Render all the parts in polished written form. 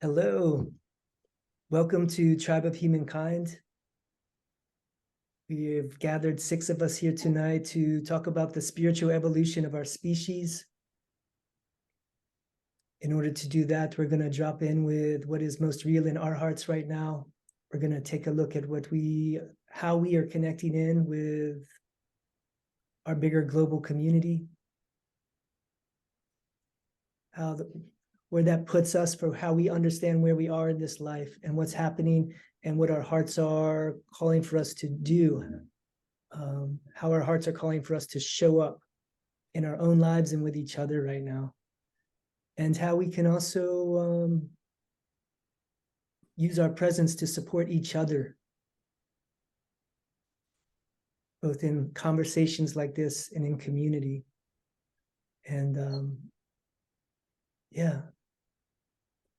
Hello, welcome to Tribe of Humankind. We've gathered 6 of us here tonight to talk about the spiritual evolution of our species. In order to do that, we're going to drop in with what is most real in our hearts right now. We're going to take a look at how we are connecting in with our bigger global community, where that puts us for how we understand where we are in this life and what's happening and what our hearts are calling for us to do, how our hearts are calling for us to show up in our own lives and with each other right now, and how we can also use our presence to support each other, both in conversations like this and in community. And yeah,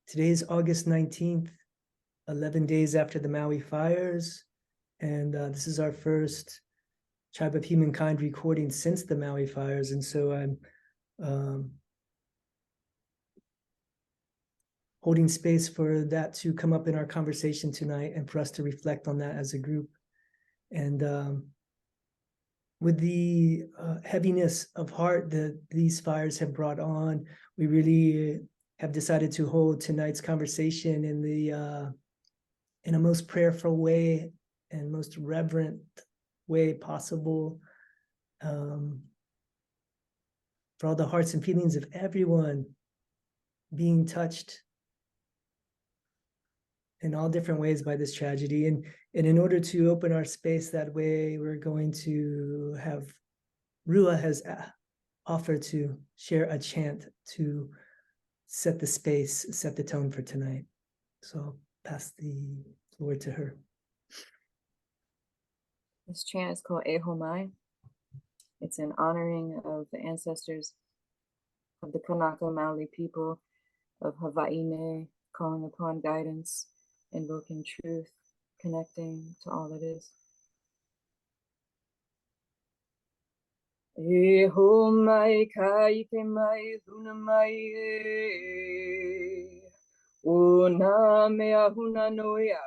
today is August 19th, 11 days after the Maui Fires. And this is our first Tribe of Humankind recording since the Maui Fires. And so I'm holding space for that to come up in our conversation tonight and for us to reflect on that as a group. And with the heaviness of heart that these fires have brought on, we really have decided to hold tonight's conversation in a most prayerful way and most reverent way possible, for all the hearts and feelings of everyone being touched in all different ways by this tragedy. And in order to open our space that way, we're going to have Rua has offered to share a chant to set the space, set the tone for tonight. So I'll pass the floor to her. This chant is called Ehomai. It's in honoring of the ancestors of the Kanaka Maoli people of Hawaii, calling upon guidance, invoking truth, connecting to all that is. Ehomai kaike mai luna mai o na mea huna noia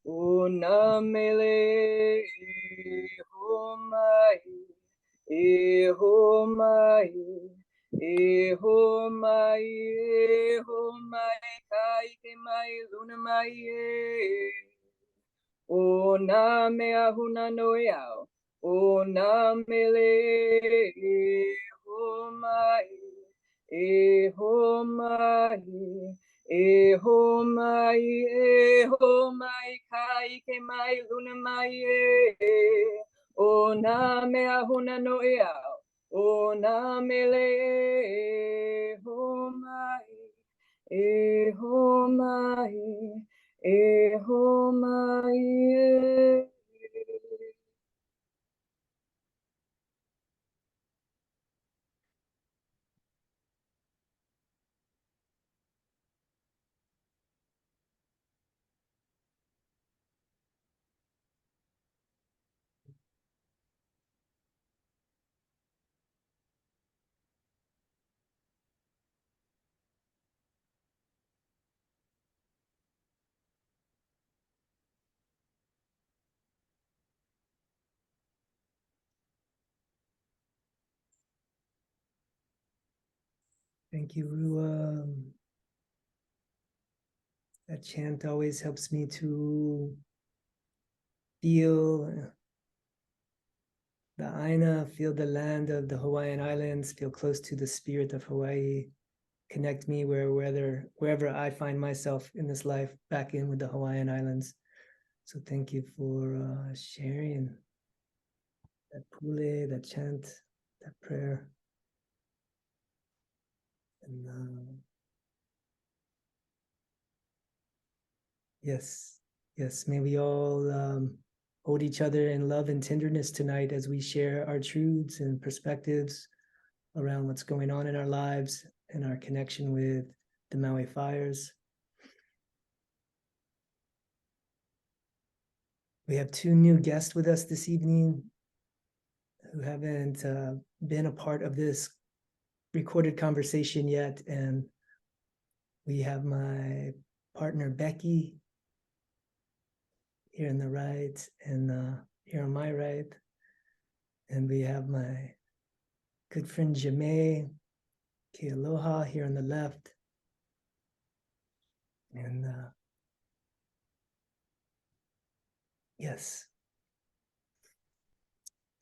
o na mele ehomai Ehomai, Ehomai, Ehomai, kaike mai, luna mai, o na mea huna noi au, o na mele, Ehomai, Ehomai, Ehomai, Ehomai, kaike mai, luna mai, o na mea huna no ea, o na mele, Ehomai, Ehomai, Ehomai. Thank you, Rua. That chant always helps me to feel the Aina, feel the land of the Hawaiian Islands, feel close to the spirit of Hawaii, connect me wherever I find myself in this life, back in with the Hawaiian Islands. So thank you for sharing that pule, that chant, that prayer. And yes, may we all hold each other in love and tenderness tonight as we share our truths and perspectives around what's going on in our lives and our connection with the Maui Fires. We have 2 new guests with us this evening who haven't been a part of this recorded conversation yet, and we have my partner Becky here on the right, and here on my right. And we have my good friend Jame, Ke Aloha here on the left. And yes.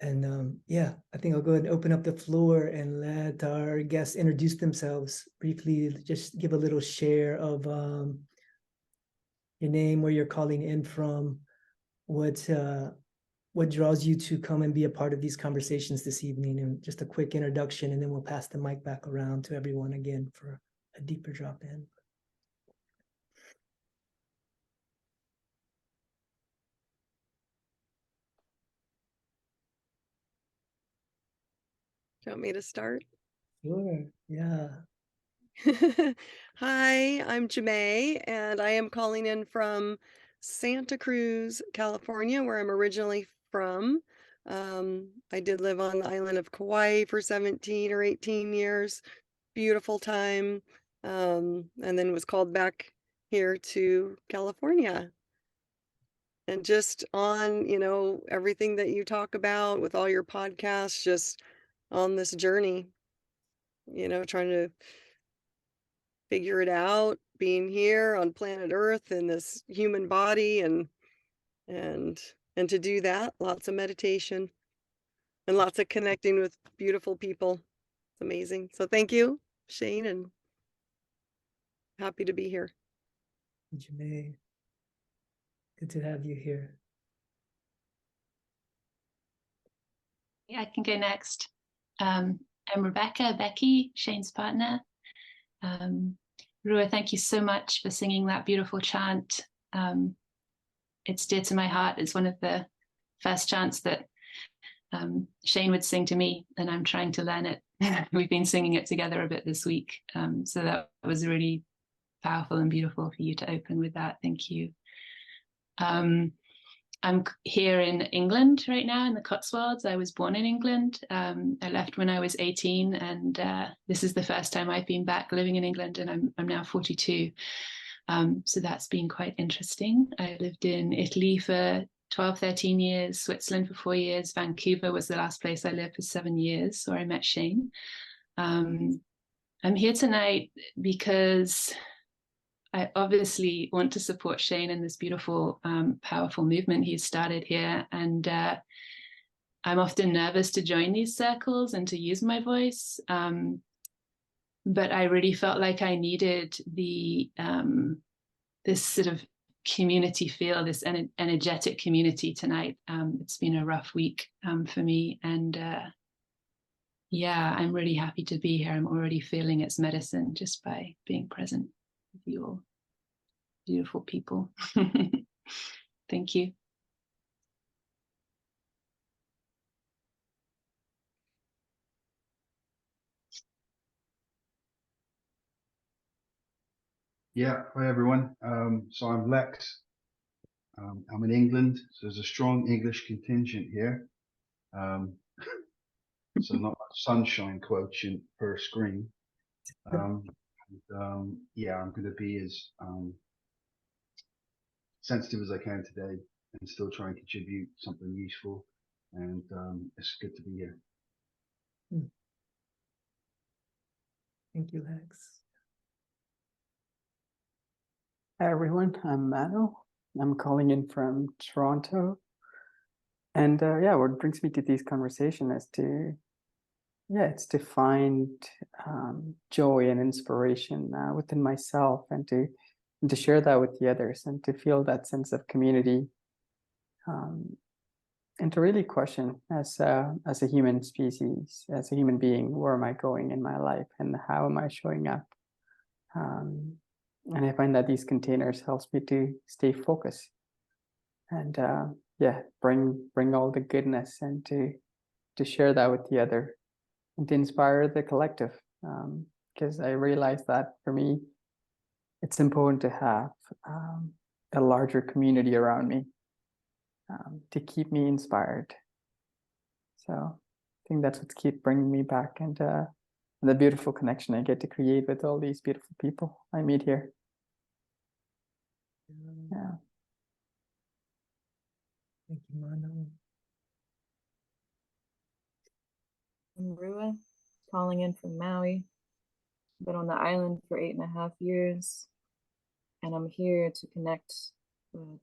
And yeah, I think I'll go ahead and open up the floor and let our guests introduce themselves briefly. Just give a little share of your name, where you're calling in from, what draws you to come and be a part of these conversations this evening, and just a quick introduction, and then we'll pass the mic back around to everyone again for a deeper drop in. Do you want me to start? Sure, yeah. Hi, I'm Jame, and I am calling in from Santa Cruz, California, where I'm originally from. I did live on the island of Kauai for 17 or 18 years. Beautiful time. And then was called back here to California. And just on, everything that you talk about with all your podcasts, just on this journey, trying to figure it out, being here on planet Earth in this human body, and to do that, lots of meditation and lots of connecting with beautiful people. It's amazing. So thank you, Shane, and happy to be here. Janae, good to have you here. Yeah, I can go next. I'm Rebecca, Becky, Shane's partner. Rua, thank you so much for singing that beautiful chant. It's dear to my heart. It's one of the first chants that Shane would sing to me, and I'm trying to learn it. We've been singing it together a bit this week. So that was really powerful and beautiful for you to open with that. Thank you. I'm here in England right now, in the Cotswolds. I was born in England. I left when I was 18, and this is the first time I've been back living in England, and I'm now 42. So that's been quite interesting. I lived in Italy for 12, 13 years, Switzerland for 4 years. Vancouver was the last place I lived for 7 years, where I met Shane. I'm here tonight because I obviously want to support Shane in this beautiful, powerful movement he's started here. And I'm often nervous to join these circles and to use my voice. But I really felt like I needed this sort of community feel, this energetic community tonight. It's been a rough week for me. And yeah, I'm really happy to be here. I'm already feeling its medicine just by being present with you all. Beautiful people. Thank you. Yeah, hi everyone. So I'm Lex. I'm in England, so there's a strong English contingent here. So not much sunshine quotient per screen. Yeah, I'm going to be as sensitive as I can today and still try and contribute something useful. And it's good to be here. Thank you, Lex. Hi everyone, I'm Mano. I'm calling in from Toronto. And yeah, what brings me to these conversations is it's to find joy and inspiration within myself, and to share that with the others, and to feel that sense of community, and to really question as a human species, as a human being, where am I going in my life and how am I showing up? And I find that these containers helps me to stay focused and bring all the goodness, and to share that with the other, and to inspire the collective. Because I realize that for me, it's important to have a larger community around me to keep me inspired. So I think that's what keeps bringing me back, and the beautiful connection I get to create with all these beautiful people I meet here. Mano. I'm Rua, calling in from Maui. Been on the island for 8.5 years, and I'm here to connect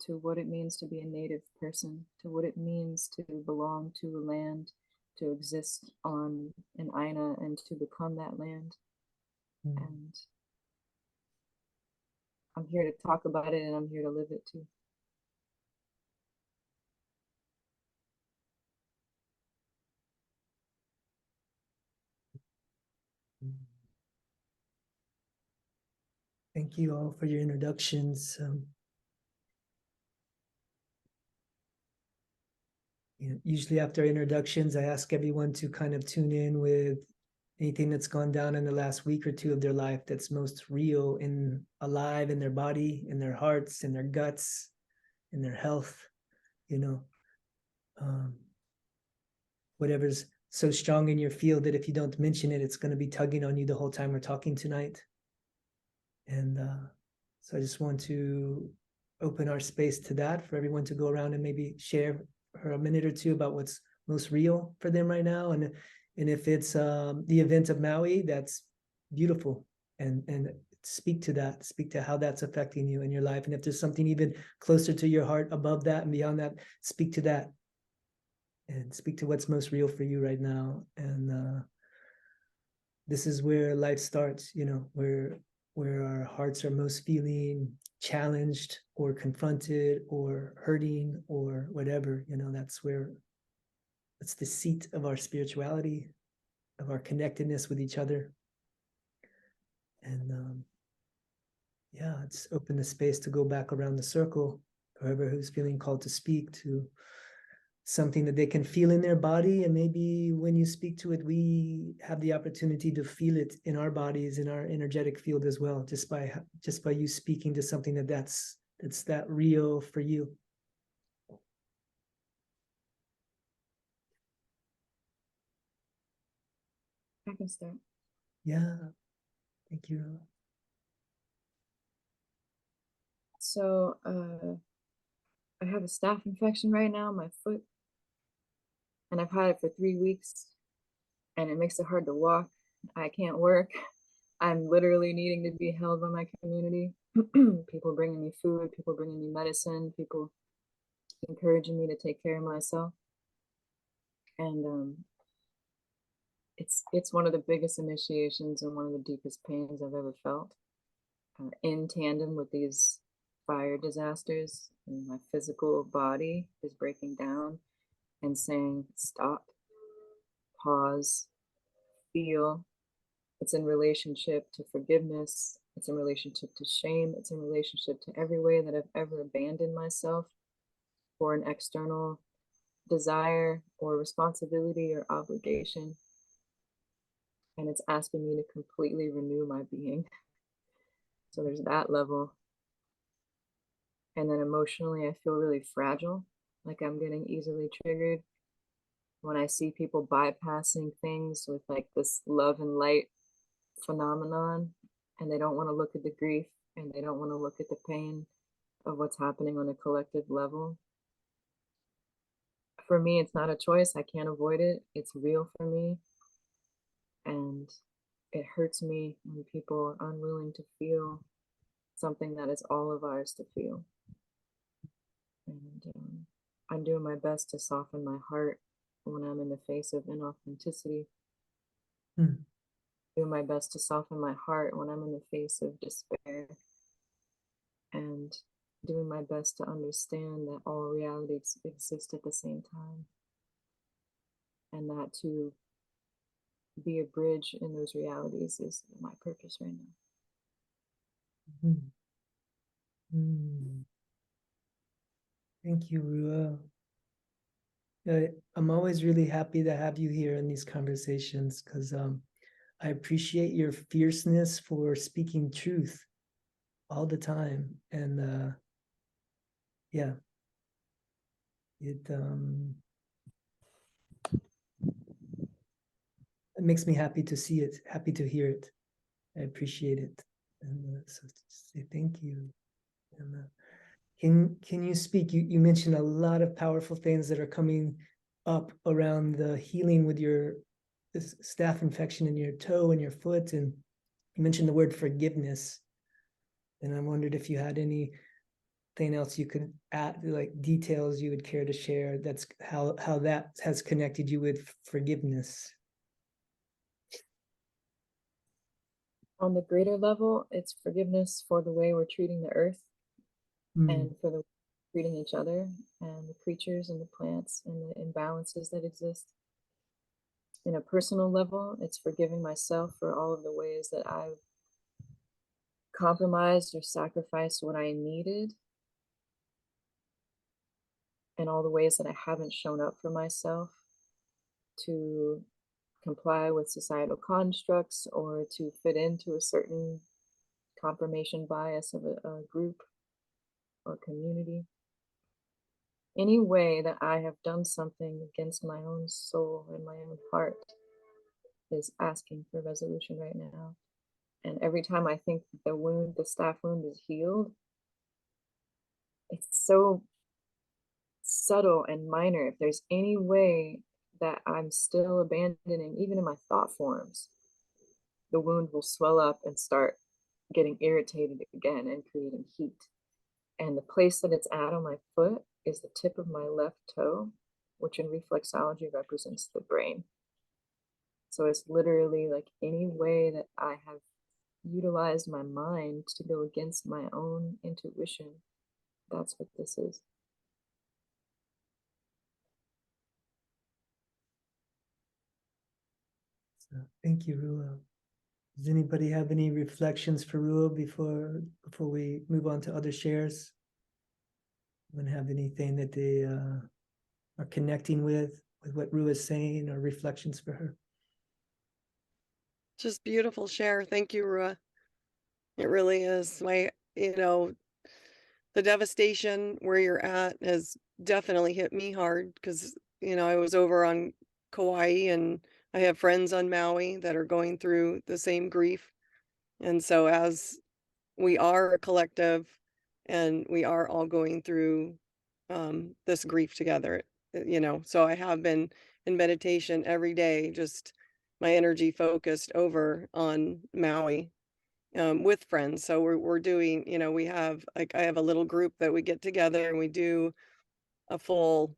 to what it means to be a native person, to what it means to belong to a land, to exist on an Aina, and to become that land. And I'm here to talk about it, and I'm here to live it too. Thank you all for your introductions. Usually after introductions, I ask everyone to kind of tune in with anything that's gone down in the last week or two of their life that's most real and alive in their body, in their hearts, in their guts, in their health, whatever's so strong in your field that if you don't mention it, it's going to be tugging on you the whole time we're talking tonight. And so I just want to open our space to that for everyone to go around and maybe share for a minute or two about what's most real for them right now. And if it's the event of Maui, that's beautiful. And speak to that, speak to how that's affecting you in your life. And if there's something even closer to your heart above that and beyond that, speak to that. And speak to what's most real for you right now. And this is where life starts, where our hearts are most feeling challenged or confronted or hurting or whatever, that's the seat of our spirituality, of our connectedness with each other. And it's open the space to go back around the circle, whoever who's feeling called to speak to something that they can feel in their body. And maybe when you speak to it, we have the opportunity to feel it in our bodies, in our energetic field as well, just by you speaking to something that's that real for you. I can start. Yeah, thank you. So I have a staph infection right now on my foot, and I've had it for 3 weeks, and it makes it hard to walk. I can't work. I'm literally needing to be held by my community. People bringing me food, people bringing me medicine, people encouraging me to take care of myself. And it's one of the biggest initiations and one of the deepest pains I've ever felt. In tandem with these fire disasters, and my physical body is breaking down and saying, stop, pause, feel. It's in relationship to forgiveness. It's in relationship to shame. It's in relationship to every way that I've ever abandoned myself for an external desire or responsibility or obligation. And it's asking me to completely renew my being. So there's that level. And then emotionally, I feel really fragile, like I'm getting easily triggered when I see people bypassing things with like this love and light phenomenon, and they don't want to look at the grief and they don't want to look at the pain of what's happening on a collective level. For me, it's not a choice. I can't avoid it. It's real for me. And it hurts me when people are unwilling to feel something that is all of ours to feel. And I'm doing my best to soften my heart when I'm in the face of inauthenticity. Doing my best to soften my heart when I'm in the face of despair. And doing my best to understand that all realities exist at the same time. And that to be a bridge in those realities is my purpose right now. Thank you, Rua. I'm always really happy to have you here in these conversations because I appreciate your fierceness for speaking truth all the time. And it makes me happy to see it, happy to hear it. I appreciate it. And so say thank you. And Can you speak? You mentioned a lot of powerful things that are coming up around the healing with your this staph infection in your toe and your foot, and you mentioned the word forgiveness. And I wondered if you had anything else you could add, like details you would care to share. That's how that has connected you with forgiveness. On the greater level, it's forgiveness for the way we're treating the earth and for the treating each other and the creatures and the plants and the imbalances that exist. In a personal level, it's forgiving myself for all of the ways that I've compromised or sacrificed what I needed, and all the ways that I haven't shown up for myself to comply with societal constructs or to fit into a certain confirmation bias of a group or community. Any way that I have done something against my own soul and my own heart is asking for resolution right now. And every time I think the wound, the staph wound is healed, it's so subtle and minor. If there's any way that I'm still abandoning, even in my thought forms, the wound will swell up and start getting irritated again and creating heat. And the place that it's at on my foot is the tip of my left toe, which in reflexology represents the brain. So it's literally like any way that I have utilized my mind to go against my own intuition, that's what this is. So, thank you, Rua. Does anybody have any reflections for Rua before we move on to other shares? Anyone have anything that they are connecting with what Rua is saying, or reflections for her? Just beautiful share. Thank you, Rua. It really is. The devastation where you're at has definitely hit me hard because, I was over on Kauai and I have friends on Maui that are going through the same grief. And so as we are a collective and we are all going through this grief together, so I have been in meditation every day, just my energy focused over on Maui with friends. So we're doing, we have like I have a little group that we get together and we do a full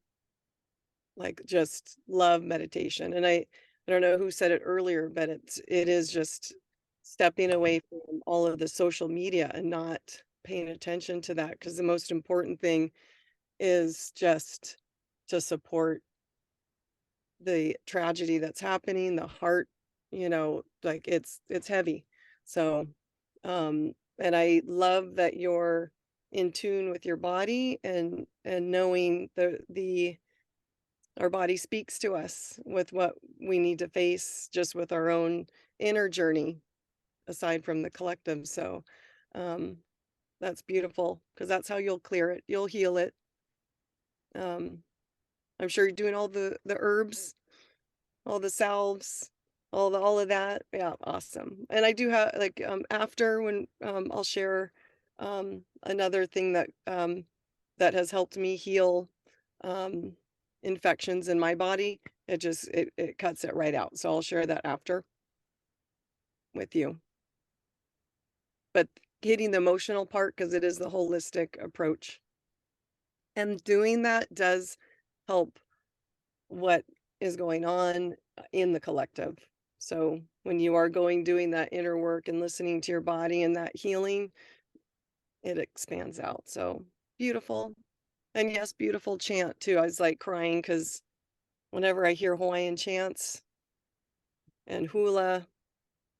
like just love meditation. And I don't know who said it earlier, but it is just stepping away from all of the social media and not paying attention to that, because the most important thing is just to support the tragedy that's happening, the heart, like it's heavy. So and I love that you're in tune with your body and knowing our body speaks to us with what we need to face just with our own inner journey aside from the collective. So that's beautiful, because that's how you'll clear it, you'll heal it. I'm sure you're doing all the herbs, all the salves, all of that. Yeah, awesome. And I do have like after when I'll share another thing that that has helped me heal infections in my body. It cuts it right out. So I'll share that after with you. But hitting the emotional part, because it is the holistic approach. And doing that does help what is going on in the collective. So when you are doing that inner work and listening to your body and that healing, it expands out. So beautiful. And yes, beautiful chant too. I was like crying because whenever I hear Hawaiian chants and hula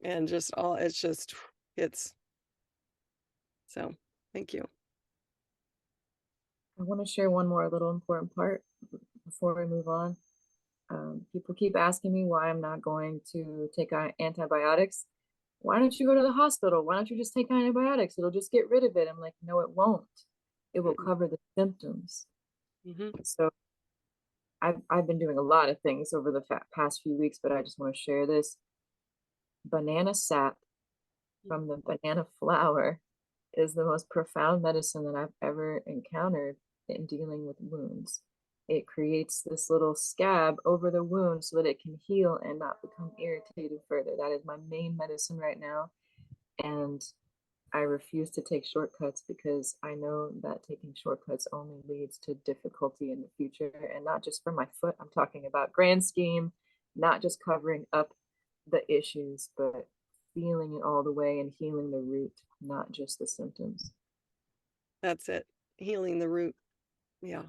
and just all, it's so thank you. I want to share one more little important part before we move on. People keep asking me why I'm not going to take antibiotics. Why don't you go to the hospital? Why don't you just take antibiotics? It'll just get rid of it. I'm like, no, it won't. It will cover the symptoms. So I've been doing a lot of things over the past few weeks, but I just want to share this. Banana sap from the banana flower is the most profound medicine that I've ever encountered in dealing with wounds. It creates this little scab over the wound so that it can heal and not become irritated further. That is my main medicine right now. And I refuse to take shortcuts because I know that taking shortcuts only leads to difficulty in the future. And not just for my foot, I'm talking about grand scheme, not just covering up the issues, but feeling it all the way and healing the root, not just the symptoms. That's it. Healing the root. Yeah.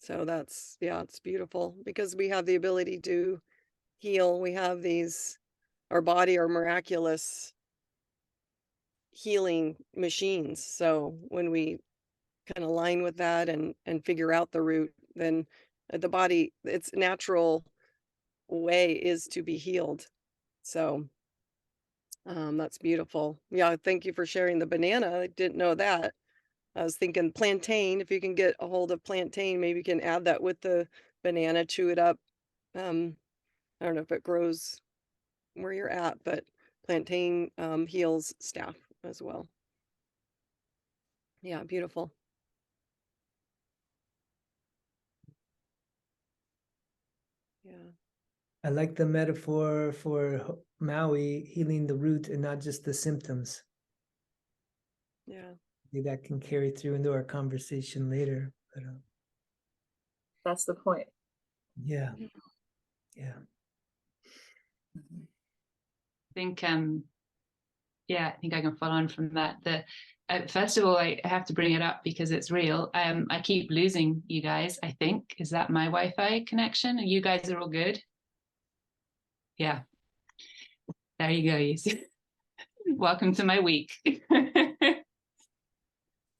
So that's, yeah, it's beautiful because we have the ability to heal. We have these, our body are miraculous healing machines. So when we kind of align with that and figure out the root, then the body, its natural way is to be healed. So that's beautiful. Yeah, thank you for sharing the banana. I didn't know that. I was thinking plantain, if you can get a hold of plantain, maybe you can add that with the banana, chew it up. I don't know if it grows where you're at, but plantain heals staph as well. Yeah, beautiful. Yeah. I like the metaphor for Maui, healing the root and not just the symptoms. Yeah. Maybe that can carry through into our conversation later. But That's the point. yeah, yeah. I think yeah, I think I can follow on from that. First of all, I have to bring it up because it's real. I keep losing you guys, I think. Is that my Wi-Fi connection? You guys are all good? Yeah. There you go. You see. Welcome to my week.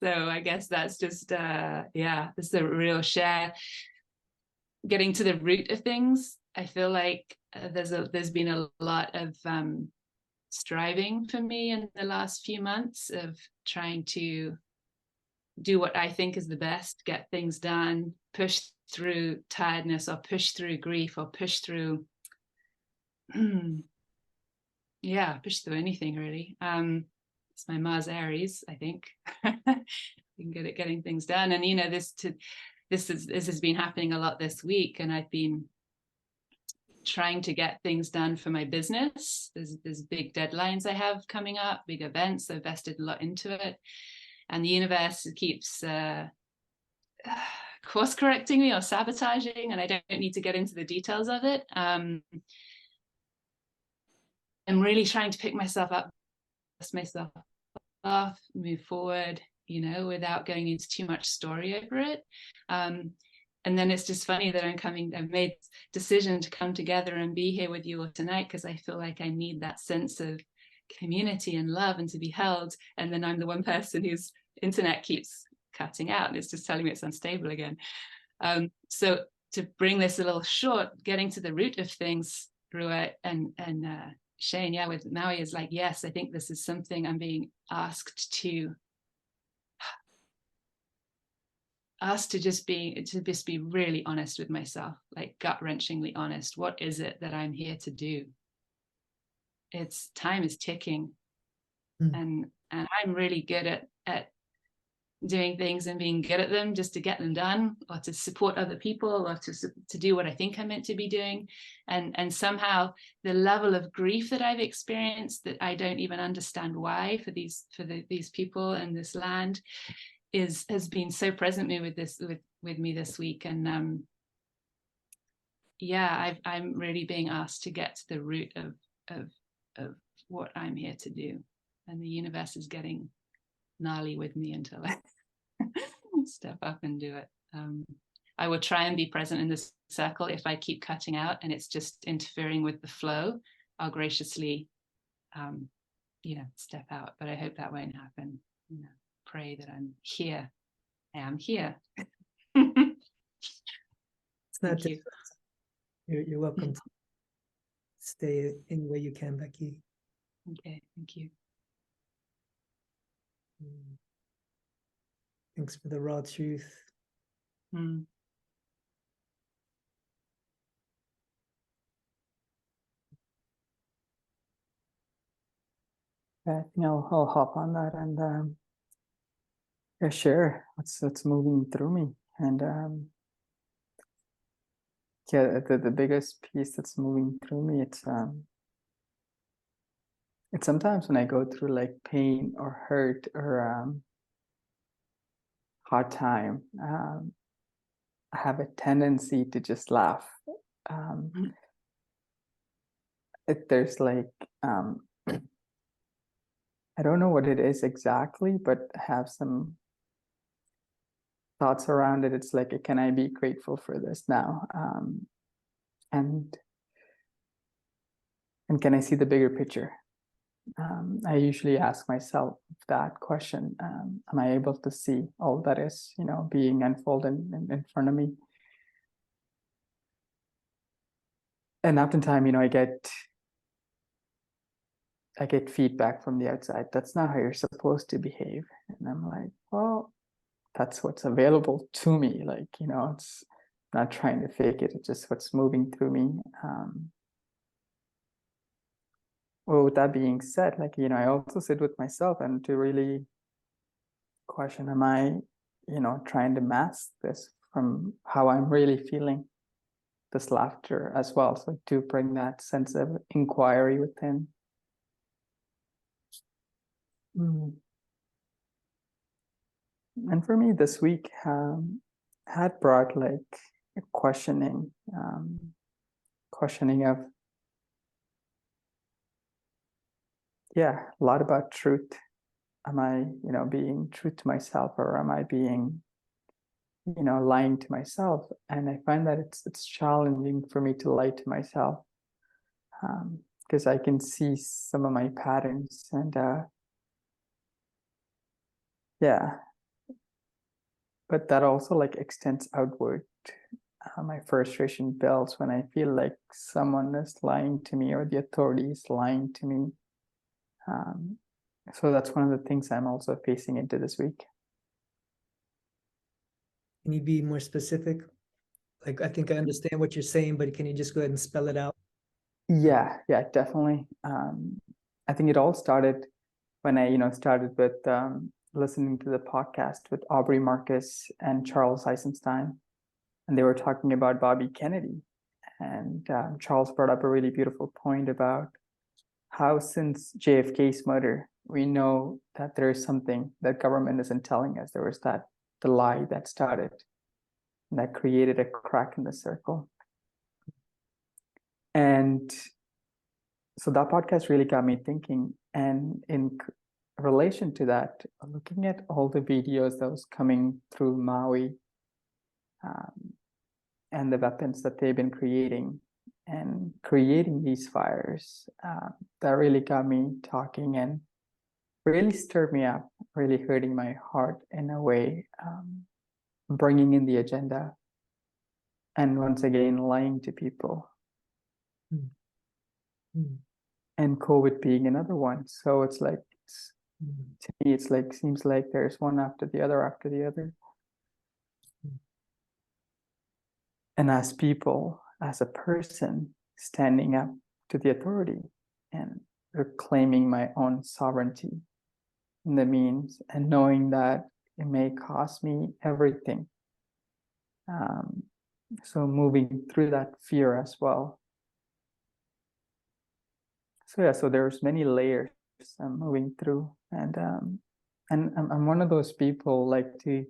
So I guess that's just yeah, this is a real share. Getting to the root of things. I feel like there's been a lot of striving for me in the last few months of trying to do what I think is the best, get things done, push through tiredness or push through grief or push through yeah, push through anything really. It's my Mars Aries, I think. I'm good at getting things done. And you know, this has been happening a lot this week, and I've been trying to get things done for my business. There's big deadlines I have coming up, big events. I've invested a lot into it, and the universe keeps course correcting me or sabotaging, and I don't need to get into the details of it. I'm really trying to pick myself up, dust myself off, move forward, you know, without going into too much story over it. And then it's just funny that I've made decision to come together and be here with you all tonight because I feel like I need that sense of community and love and to be held. And then I'm the one person whose internet keeps cutting out and it's just telling me it's unstable again. So to bring this a little short, getting to the root of things, Rua and Shane, yeah, with Maui is like, yes, I think this is something I'm being asked to just be really honest with myself, like gut-wrenchingly honest. What is it that I'm here to do? It's time is ticking. And I'm really good at doing things and being good at them just to get them done or to support other people or to do what I think I'm meant to be doing. And somehow the level of grief that I've experienced that I don't even understand why for these people and this land has been so present with me this week. And yeah, I'm really being asked to get to the root of what I'm here to do. And the universe is getting gnarly with me until I step up and do it. I will try and be present in this circle. If I keep cutting out and it's just interfering with the flow, I'll graciously, step out. But I hope that won't happen. Pray that I'm here. I am here. It's not Thank you. You're welcome to stay any way you can, Becky. Okay, thank you. Thanks for the raw truth. I think I'll hop on that and yeah, share what's moving through me. And yeah, the biggest piece that's moving through me, it's sometimes when I go through like pain or hurt or hard time, I have a tendency to just laugh. There's like I don't know what it is exactly, but have some thoughts around it. It's like, can I be grateful for this now? And can I see the bigger picture? I usually ask myself that question. Am I able to see all that is, being unfolded in front of me? And oftentimes, I get feedback from the outside. That's not how you're supposed to behave. And I'm like, well, that's what's available to me. Like, it's not trying to fake it. It's just what's moving through me. Well, with that being said, like, I also sit with myself and to really question, am I, trying to mask this from how I'm really feeling this laughter as well? So to bring that sense of inquiry within. And for me this week had brought like a questioning of, yeah, a lot about truth. Am I, being true to myself, or am I being, lying to myself? And I find that it's challenging for me to lie to myself, because I can see some of my patterns, and yeah, but that also like extends outward. My frustration builds when I feel like someone is lying to me, or the authority is lying to me. So that's one of the things I'm also facing into this week. Can you be more specific? Like, I think I understand what you're saying, but can you just go ahead and spell it out? Yeah, definitely. I think it all started when I, started with listening to the podcast with Aubrey Marcus and Charles Eisenstein, and they were talking about Bobby Kennedy. And Charles brought up a really beautiful point about how since JFK's murder, we know that there is something that government isn't telling us. There was the lie that started, and that created a crack in the circle. And so that podcast really got me thinking. And in relation to that, looking at all the videos that was coming through Maui, and the weapons that they've been creating and creating these fires, that really got me talking and really stirred me up, really hurting my heart in a way, bringing in the agenda, and once again lying to people. And COVID being another one. So it's like, to me, it's like, seems like there's one after the other. And as people, as a person, standing up to the authority and reclaiming my own sovereignty in the means, and knowing that it may cost me everything. So moving through that fear as well. So yeah, so there's many layers I'm moving through, and I'm one of those people like to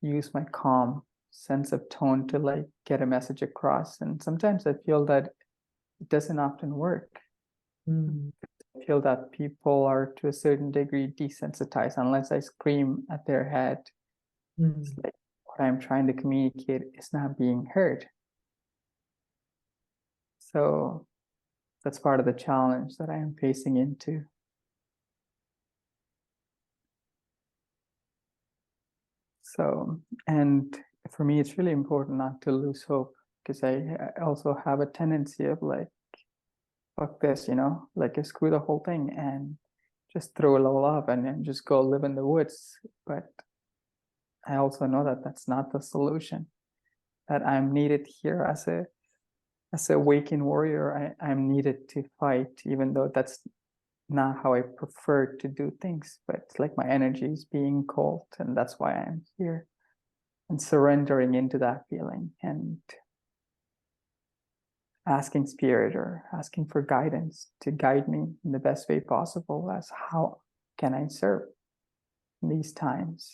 use my calm sense of tone to like get a message across, and sometimes I feel that it doesn't often work. I feel that people are to a certain degree desensitized unless I scream at their head. It's like what I'm trying to communicate is not being heard. So that's part of the challenge that I am facing into. So, and for me, it's really important not to lose hope, because I also have a tendency of like, fuck this, like screw the whole thing and just throw it all up and then just go live in the woods. But I also know that that's not the solution, that I'm needed here as a awakened warrior. I'm needed to fight, even though that's not how I prefer to do things, but it's like my energy is being called, and that's why I'm here, and surrendering into that feeling and asking spirit or asking for guidance to guide me in the best way possible as how can I serve in these times.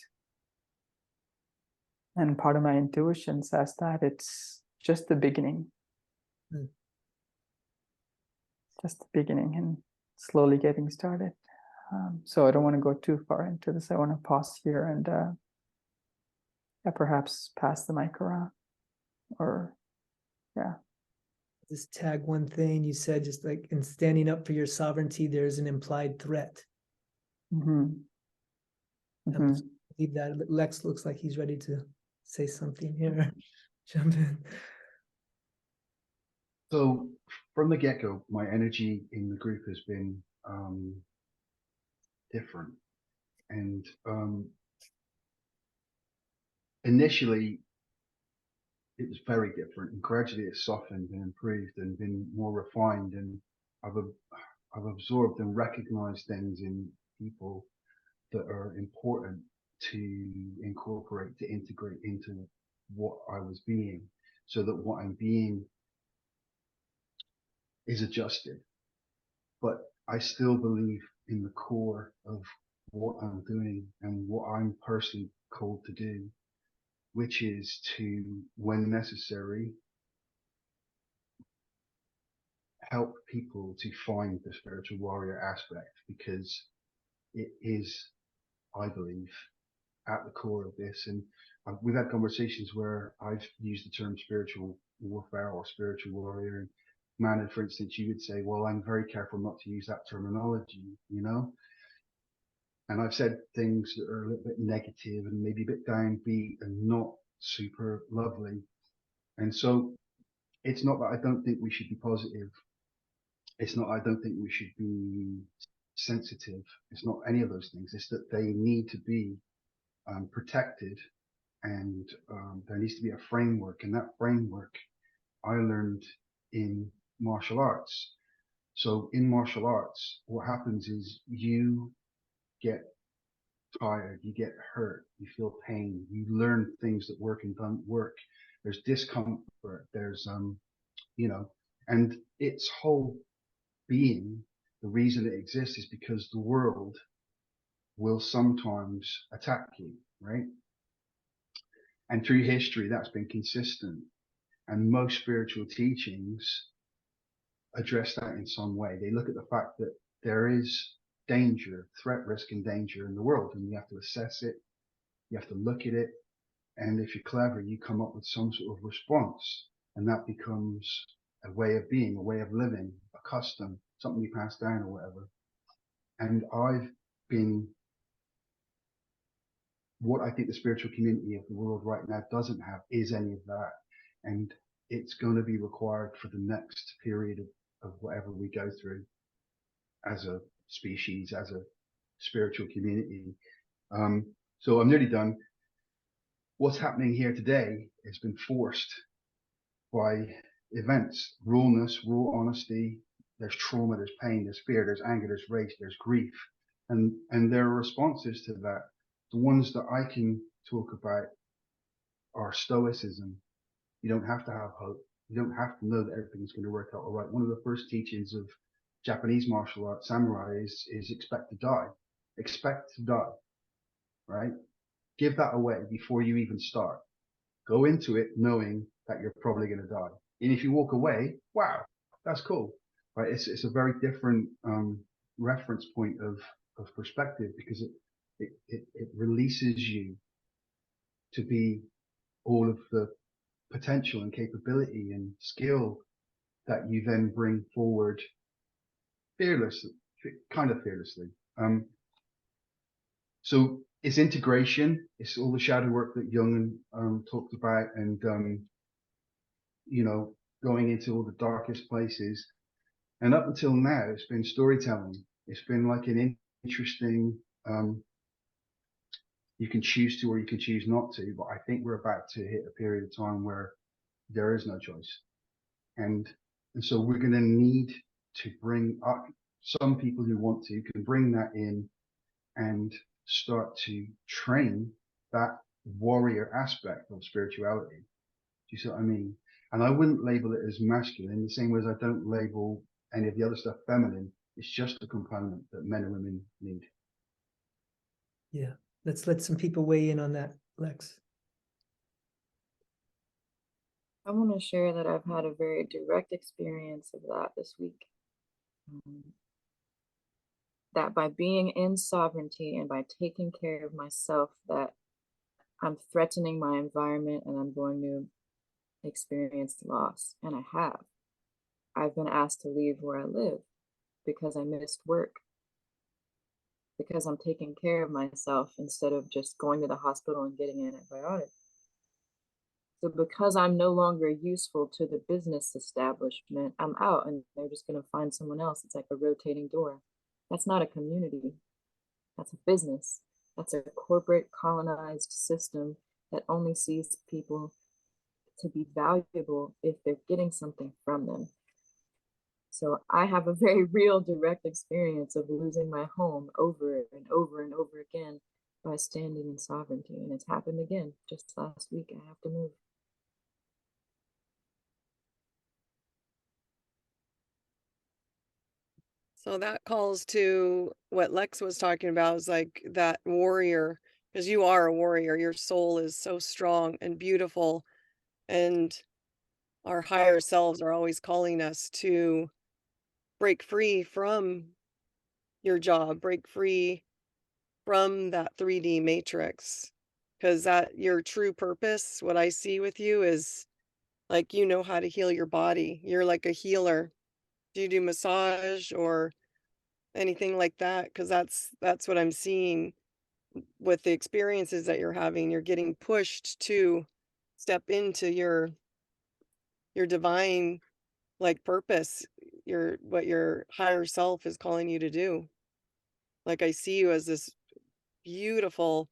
And part of my intuition says that it's just the beginning. Mm. Just the beginning and slowly getting started. So I don't want to go too far into this. I want to pause here and perhaps pass the mic around. Or, yeah. Just tag one thing you said, just like in standing up for your sovereignty, there's an implied threat. Mm-hmm. I believe that. Lex looks like he's ready to say something here. Jump in. So from the get-go, my energy in the group has been different. And initially, it was very different, and gradually it softened and improved and been more refined. And I've absorbed and recognized things in people that are important to incorporate, to integrate into what I was being, so that what I'm being is adjusted. But I still believe in the core of what I'm doing and what I'm personally called to do, which is to, when necessary, help people to find the spiritual warrior aspect, because it is, I believe, at the core of this. And we've had conversations where I've used the term spiritual warfare or spiritual warrior. And Manon, for instance, you would say, well, I'm very careful not to use that terminology, you know? And I've said things that are a little bit negative and maybe a bit downbeat and not super lovely. And so it's not that I don't think we should be positive. It's not, I don't think we should be sensitive. It's not any of those things. It's that they need to be protected, and there needs to be a framework. And that framework I learned in martial arts. So in martial arts, what happens is you get tired, you get hurt, you feel pain, you learn things that work and don't work. There's discomfort, there's you know, and its whole being, the reason it exists is because the world will sometimes attack you, right? And through history, that's been consistent. And most spiritual teachings address that in some way. They look at the fact that there is danger, threat, risk, and danger in the world, and you have to assess it, you have to look at it, and if you're clever, you come up with some sort of response, and that becomes a way of being, a way of living, a custom, something you pass down or whatever. And I've been, what I think the spiritual community of the world right now doesn't have is any of that. And it's going to be required for the next period of whatever we go through as a species, as a spiritual community. So I'm nearly done. What's happening here today has been forced by events, rawness, raw honesty. There's trauma, there's pain, there's fear, there's anger, there's rage, there's grief. And there are responses to that. The ones that I can talk about are stoicism. You don't have to have hope. You don't have to know that everything's going to work out all right. One of the first teachings of Japanese martial arts, samurai, is expect to die. Expect to die, right? Give that away before you even start. Go into it knowing that you're probably going to die. And if you walk away, wow, that's cool, right? It's a very different reference point of perspective, because it releases you to be all of the potential and capability and skill that you then bring forward fearlessly, kind of fearlessly. So it's integration. It's all the shadow work that Jung talked about, and you know, going into all the darkest places. And up until now, it's been storytelling. It's been like an interesting. You can choose to, or you can choose not to. But I think we're about to hit a period of time where there is no choice, and so we're going to need to bring up some people who want to can bring that in and start to train that warrior aspect of spirituality. Do you see what I mean? And I wouldn't label it as masculine in the same way as I don't label any of the other stuff feminine. It's just a component that men and women need. Yeah, let's let some people weigh in on that, Lex. I want to share that I've had a very direct experience of that this week. That by being in sovereignty and by taking care of myself, that I'm threatening my environment and I'm going to experience loss. And I have. I've been asked to leave where I live because I missed work, because I'm taking care of myself instead of just going to the hospital and getting an antibiotic. So because I'm no longer useful to the business establishment, I'm out and they're just going to find someone else. It's like a rotating door. That's not a community. That's a business. That's a corporate colonized system that only sees people to be valuable if they're getting something from them. So I have a very real direct experience of losing my home over and over and over again by standing in sovereignty. And it's happened again just last week. I have to move. So that calls to what Lex was talking about, is like that warrior, because you are a warrior. Your soul is so strong and beautiful, and our higher selves are always calling us to break free from your job, break free from that 3D matrix, because that your true purpose, what I see with you is like, you know how to heal your body. You're like a healer. Do you do massage or anything like that? Because that's what I'm seeing with the experiences that you're having. You're getting pushed to step into your divine like purpose, your what your higher self is calling you to do. Like I see you as this beautiful,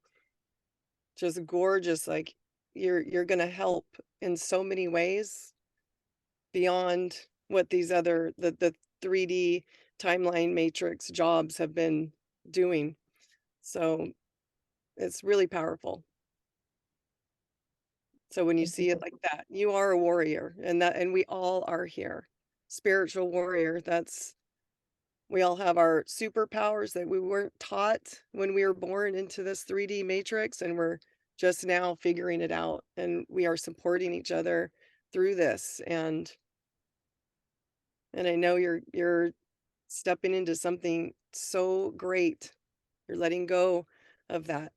just gorgeous, like you're gonna help in so many ways beyond what these other the 3D timeline matrix jobs have been doing. So it's really powerful. So when you Thank see you. it like that, you are a warrior, and we all are here. Spiritual warrior, that's we all have our superpowers that we weren't taught when we were born into this 3D matrix, and we're just now figuring it out, and we are supporting each other through this. And I know you're stepping into something so great. You're letting go of that.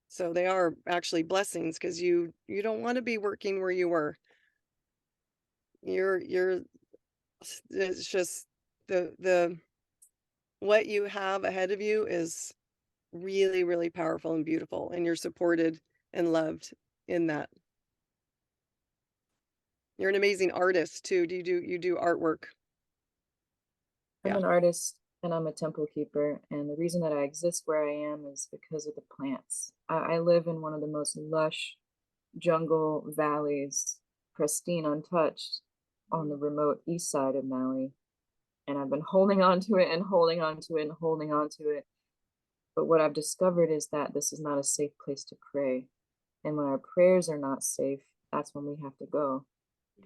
So they are actually blessings, because you don't want to be working where you were. You're it's just the what you have ahead of you is really, really powerful and beautiful, and you're supported and loved in that. You're an amazing artist too. You do artwork? I'm Yeah. an artist and I'm a temple keeper. And the reason that I exist where I am is because of the plants. I live in one of the most lush jungle valleys, pristine, untouched, on the remote east side of Maui. And I've been holding on to it and holding on to it and holding on to it. But what I've discovered is that this is not a safe place to pray. And when our prayers are not safe, that's when we have to go.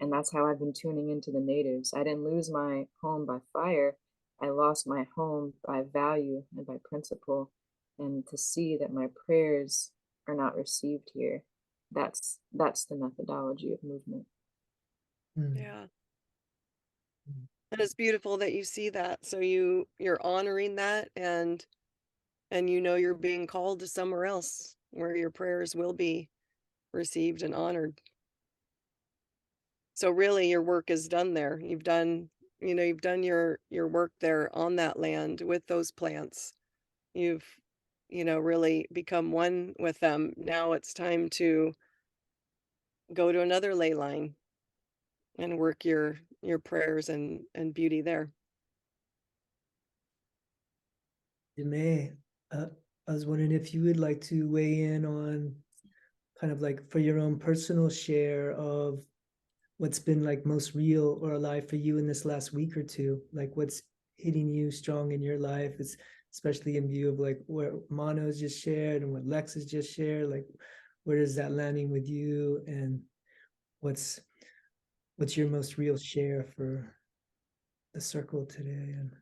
And that's how I've been tuning into the natives. I didn't lose my home by fire. I lost my home by value and by principle. And to see that my prayers are not received here, that's the methodology of movement. Yeah. And it's beautiful that you see that. So you're honoring that, and you know you're being called to somewhere else where your prayers will be received and honored. So really your work is done there. You've done your work there on that land with those plants. You've really become one with them. Now it's time to go to another ley line and work your prayers and beauty there. May, I was wondering if you would like to weigh in on kind of like for your own personal share of what's been like most real or alive for you in this last week or two. Like what's hitting you strong in your life? It's especially in view of like what Mano's just shared and what Lex has just shared. Like, where is that landing with you, and what's your most real share for the circle today? And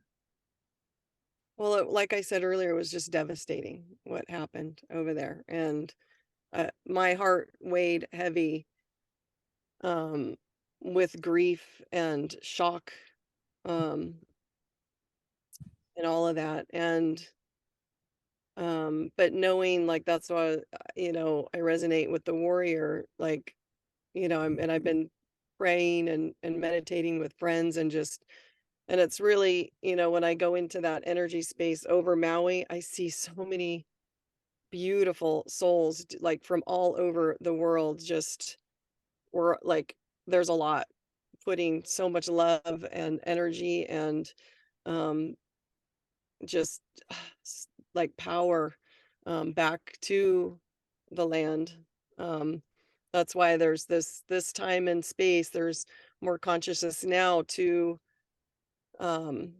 Well, like I said earlier, it was just devastating what happened over there, and my heart weighed heavy with grief and shock and all of that. And but knowing, like, that's why I resonate with the warrior, like, I've been praying and meditating with friends, and it's really, when I go into that energy space over Maui, I see so many beautiful souls, like from all over the world. Just, we're like, there's a lot, putting so much love and energy and um just like power back to the land. um that's why there's this time and space, there's more consciousness now to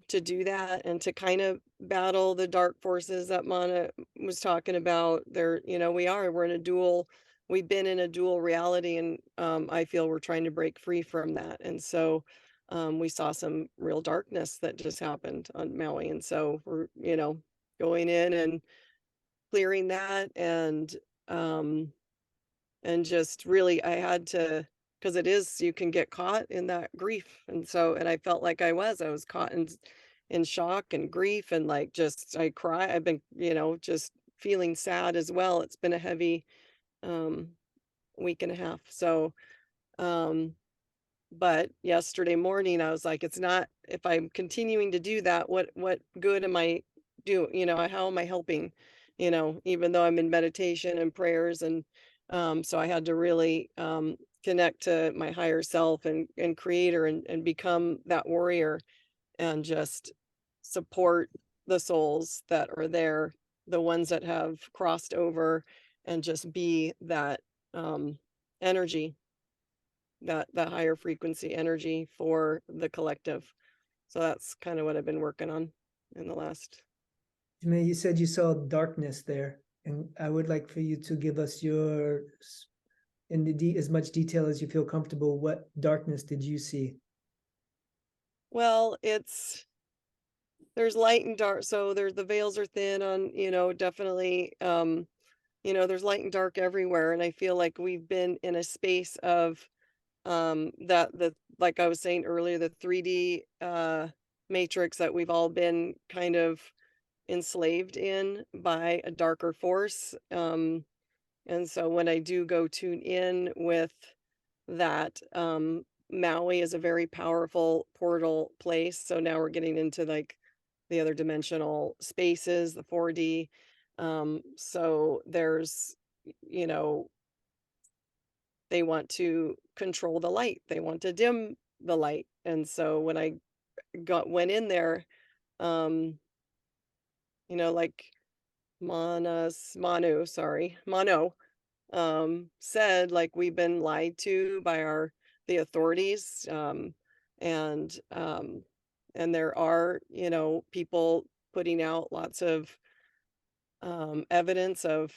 do that, and to kind of battle the dark forces that Mana was talking about. There, we're in a dual, we've been in a dual reality, and I feel we're trying to break free from that. And so we saw some real darkness that just happened on Maui, and so we're, going in and clearing that, and just really, I had to, because it is, you can get caught in that grief. And so, and I felt like I was caught in shock and grief, and like, just, I cry. I've been, just feeling sad as well. It's been a heavy um week and a half. So um but yesterday morning I was like, it's not, if I'm continuing to do that, what good am I how am I helping, even though I'm in meditation and prayers. And so I had to really connect to my higher self and creator, and become that warrior, and just support the souls that are there, the ones that have crossed over, and just be that energy, that higher frequency energy for the collective. So that's kind of what I've been working on in the last. Jimmy, you said you saw darkness there, and I would like for you to give us your, in as much detail as you feel comfortable, what darkness did you see? Well, there's light and dark. So there's, the veils are thin on, definitely, there's light and dark everywhere. And I feel like we've been in a space of that, like I was saying earlier, the 3D matrix that we've all been kind of enslaved in by a darker force. And so when I do go tune in with that, Maui is a very powerful portal place. So now we're getting into like the other dimensional spaces, the 4D. So there's, you know, they want to control the light. They want to dim the light. And so when I went in there, like Mano said, like, we've been lied to by the authorities. And there are, people putting out lots of evidence of,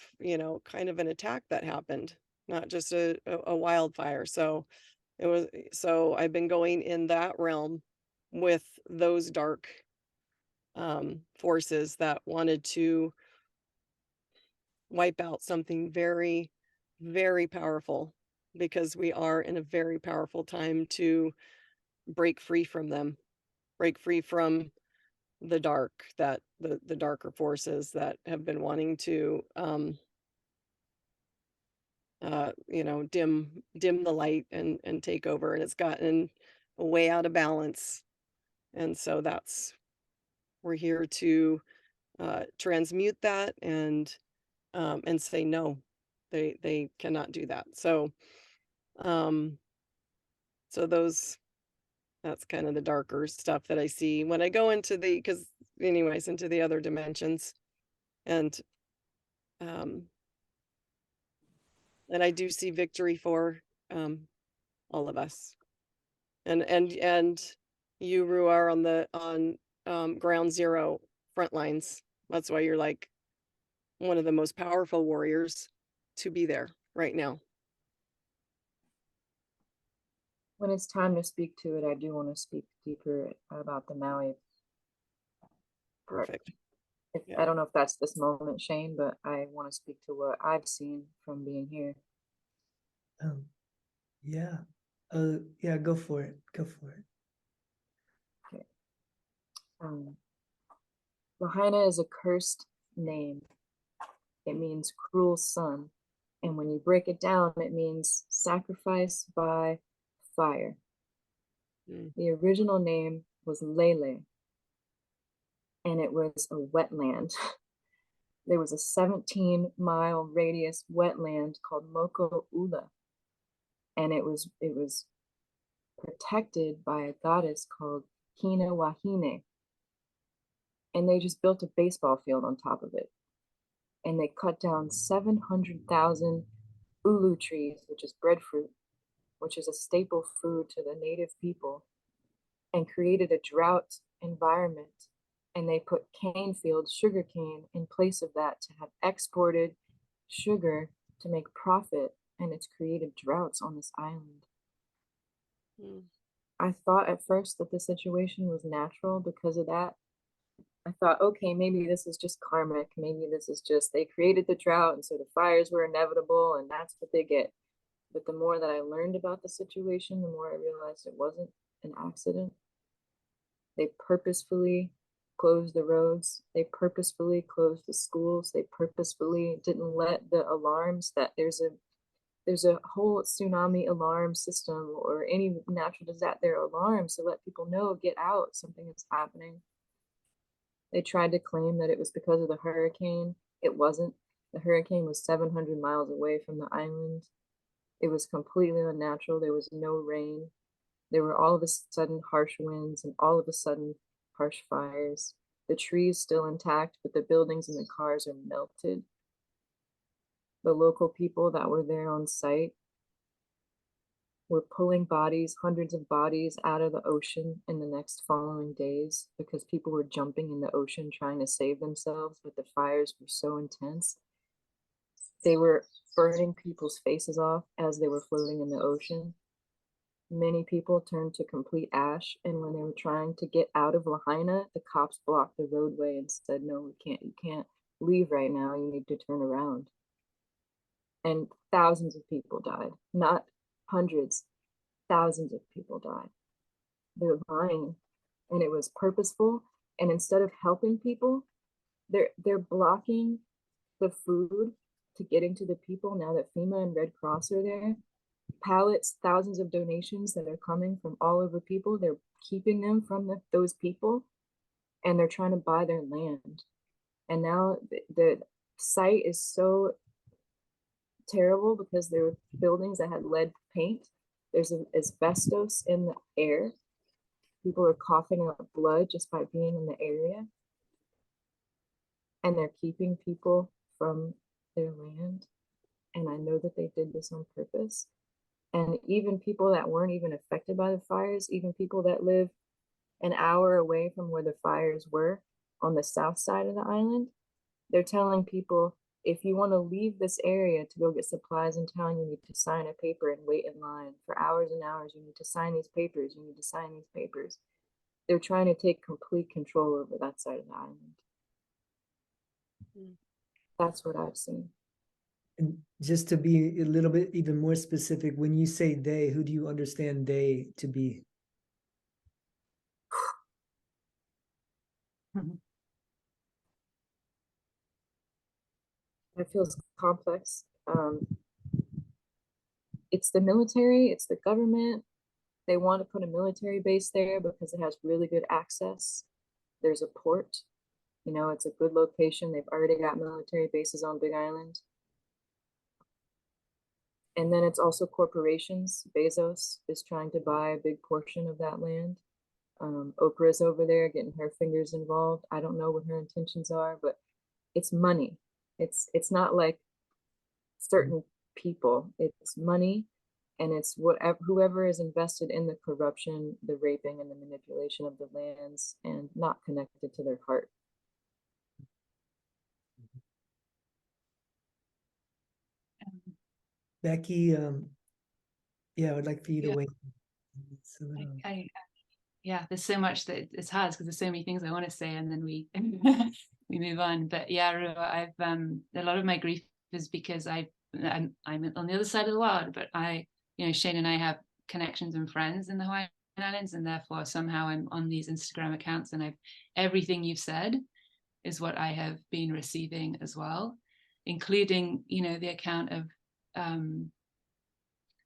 kind of an attack that happened, not just a wildfire. So I've been going in that realm with those dark forces that wanted to wipe out something very, very powerful, because we are in a very powerful time to break free from them, break free from the dark, that the darker forces that have been wanting to dim the light and take over, and it's gotten way out of balance. And so we're here to transmute that and say no, they cannot do that. So that's kind of the darker stuff that I see when I go into into the other dimensions. And I do see victory for all of us. And you, Ruar, on ground zero front lines. That's why you're like one of the most powerful warriors to be there right now. When it's time to speak to it, I do want to speak deeper about the Maui. Perfect. I don't know if that's this moment, Shane, but I want to speak to what I've seen from being here. Yeah. Yeah, go for it. Go for it. Lahaina is a cursed name. It means cruel sun. And when you break it down, it means sacrifice by fire. The original name was Lele, and it was a wetland. There was a 17-mile radius wetland called Moko Ula, and it was protected by a goddess called Hina Wahine. And they just built a baseball field on top of it. And they cut down 700,000 ulu trees, which is breadfruit, which is a staple food to the native people, and created a drought environment. And they put cane fields, sugar cane, in place of that to have exported sugar to make profit. And it's created droughts on this island. I thought at first that the situation was natural because of that. I thought, okay, maybe this is just karmic. Maybe this is just, they created the drought and so the fires were inevitable and that's what they get. But the more that I learned about the situation, the more I realized it wasn't an accident. They purposefully closed the roads. They purposefully closed the schools. They purposefully didn't let the alarms that there's a whole tsunami alarm system or any natural disaster alarms to let people know, get out, something is happening. They tried to claim that it was because of the hurricane. It wasn't. The hurricane was 700 miles away from the island. It was completely unnatural. There was no rain. There were all of a sudden harsh winds and all of a sudden harsh fires. The trees still intact, but the buildings and the cars are melted. The local people that were there on site were pulling bodies, hundreds of bodies, out of the ocean in the next following days because people were jumping in the ocean trying to save themselves, but the fires were so intense. They were burning people's faces off as they were floating in the ocean. Many people turned to complete ash, and when they were trying to get out of Lahaina, the cops blocked the roadway and said, no, you can't leave right now, you need to turn around. And thousands of people died, not hundreds, thousands of people died. They're lying, and it was purposeful. And instead of helping people, they're blocking the food to getting to the people now that FEMA and Red Cross are there. Pallets, thousands of donations that are coming from all over people, they're keeping them from those people, and they're trying to buy their land. And now the site is so terrible because there were buildings that had lead paint. There's asbestos in the air. People are coughing up blood just by being in the area. And they're keeping people from their land. And I know that they did this on purpose. And even people that weren't even affected by the fires, even people that live an hour away from where the fires were on the south side of the island, they're telling people, if you want to leave this area to go get supplies in town, you need to sign a paper and wait in line for hours and hours. You need to sign these papers. You need to sign these papers. They're trying to take complete control over that side of the island. That's what I've seen. And just to be a little bit even more specific, when you say they, who do you understand they to be? It feels complex. It's the military, it's the government. They want to put a military base there because it has really good access. There's a port, you know, it's a good location. They've already got military bases on Big Island. And then it's also corporations. Bezos is trying to buy a big portion of that land. Oprah's over there getting her fingers involved. I don't know what her intentions are, but it's money. It's not like certain people. It's money. And it's whatever, whoever is invested in the corruption, the raping, and the manipulation of the lands, and not connected to their heart. Becky, yeah, I would like for you to Yeah. wait. It's a little- Yeah, there's so much that it's hard because there's so many things I want to say, and then we we move on. But yeah, I've a lot of my grief is because I'm on the other side of the world, but Shane and I have connections and friends in the Hawaiian Islands, and therefore somehow I'm on these Instagram accounts, and everything you've said is what I have been receiving as well, including the account of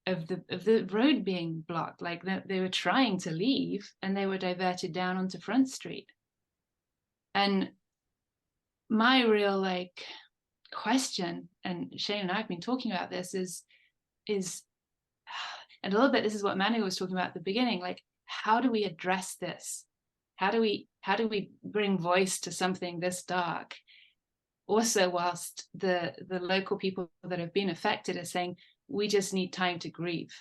the road being blocked. Like they were trying to leave and they were diverted down onto Front Street. And my real question, and Shane and I have been talking about this, is and a little bit this is what Manu was talking about at the beginning, like how do we address this? How do we bring voice to something this dark? Also, whilst the local people that have been affected are saying, we just need time to grieve.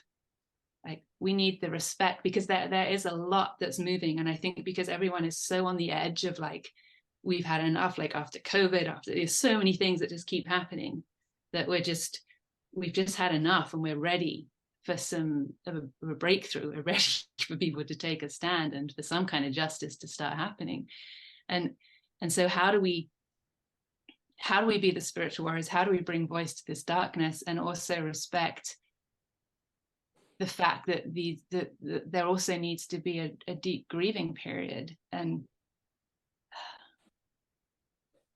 Like we need the respect, because there is a lot that's moving. And I think because everyone is so on the edge of we've had enough, after COVID, there's so many things that just keep happening, that we've just had enough, and we're ready for a breakthrough. We're ready for people to take a stand and for some kind of justice to start happening. And so how do we be the spiritual warriors? How do we bring voice to this darkness and also respect the fact that there also needs to be a deep grieving period? And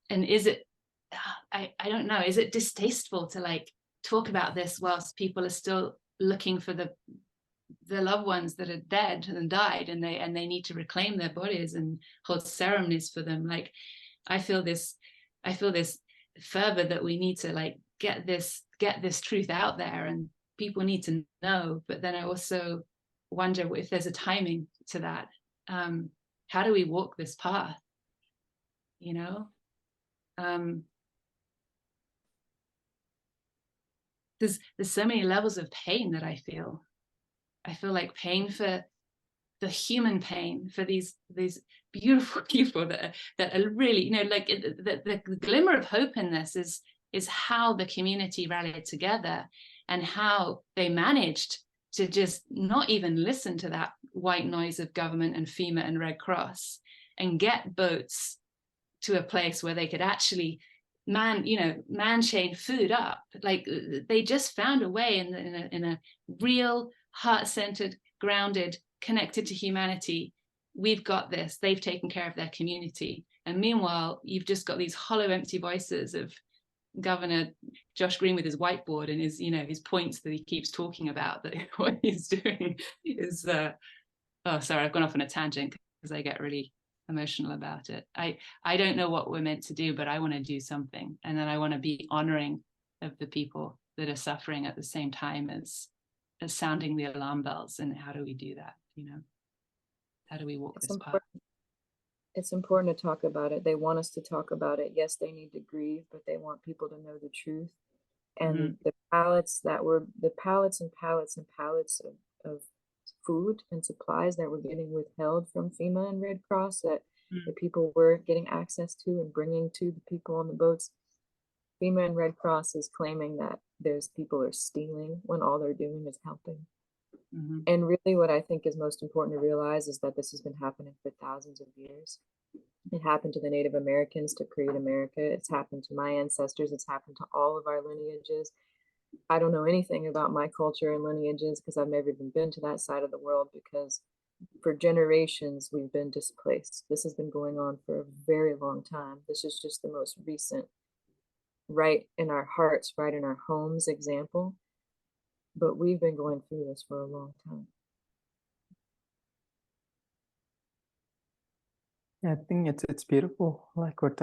is it, I don't know, is it distasteful to talk about this whilst people are still looking for the loved ones that are dead and died, and they need to reclaim their bodies and hold ceremonies for them? I feel this fervor that we need to get this truth out there, and people need to know. But then I also wonder if there's a timing to that. How do we walk this path? There's so many levels of pain that I feel like pain for the human pain, for these beautiful people that are really, the glimmer of hope in this is how the community rallied together and how they managed to just not even listen to that white noise of government and FEMA and Red Cross, and get boats to a place where they could actually man chain food up. They just found a way in a real heart-centered, grounded, connected to humanity. We've got this. They've taken care of their community. And meanwhile, you've just got these hollow, empty voices of Governor Josh Green with his whiteboard and his points that he keeps talking about, that what he's doing is oh, sorry, I've gone off on a tangent because I get really emotional about it. I don't know what we're meant to do, but I want to do something. And then I want to be honoring of the people that are suffering at the same time as sounding the alarm bells. And how do we do that? How do we walk this path? It's important to talk about it. They want us to talk about it. Yes, they need to grieve, but they want people to know the truth. And the pallets and pallets and pallets of food and supplies that were getting withheld from FEMA and Red Cross, that the people were getting access to and bringing to the people on the boats. FEMA and Red Cross is claiming that those people are stealing when all they're doing is helping. And really what I think is most important to realize is that this has been happening for thousands of years. It happened to the Native Americans to create America. It's happened to my ancestors. It's happened to all of our lineages. I don't know anything about my culture and lineages because I've never even been to that side of the world, because for generations we've been displaced. This has been going on for a very long time. This is just the most recent, right in our hearts, right in our homes example. But we've been going through this for a long time. Yeah, I think it's beautiful. Like what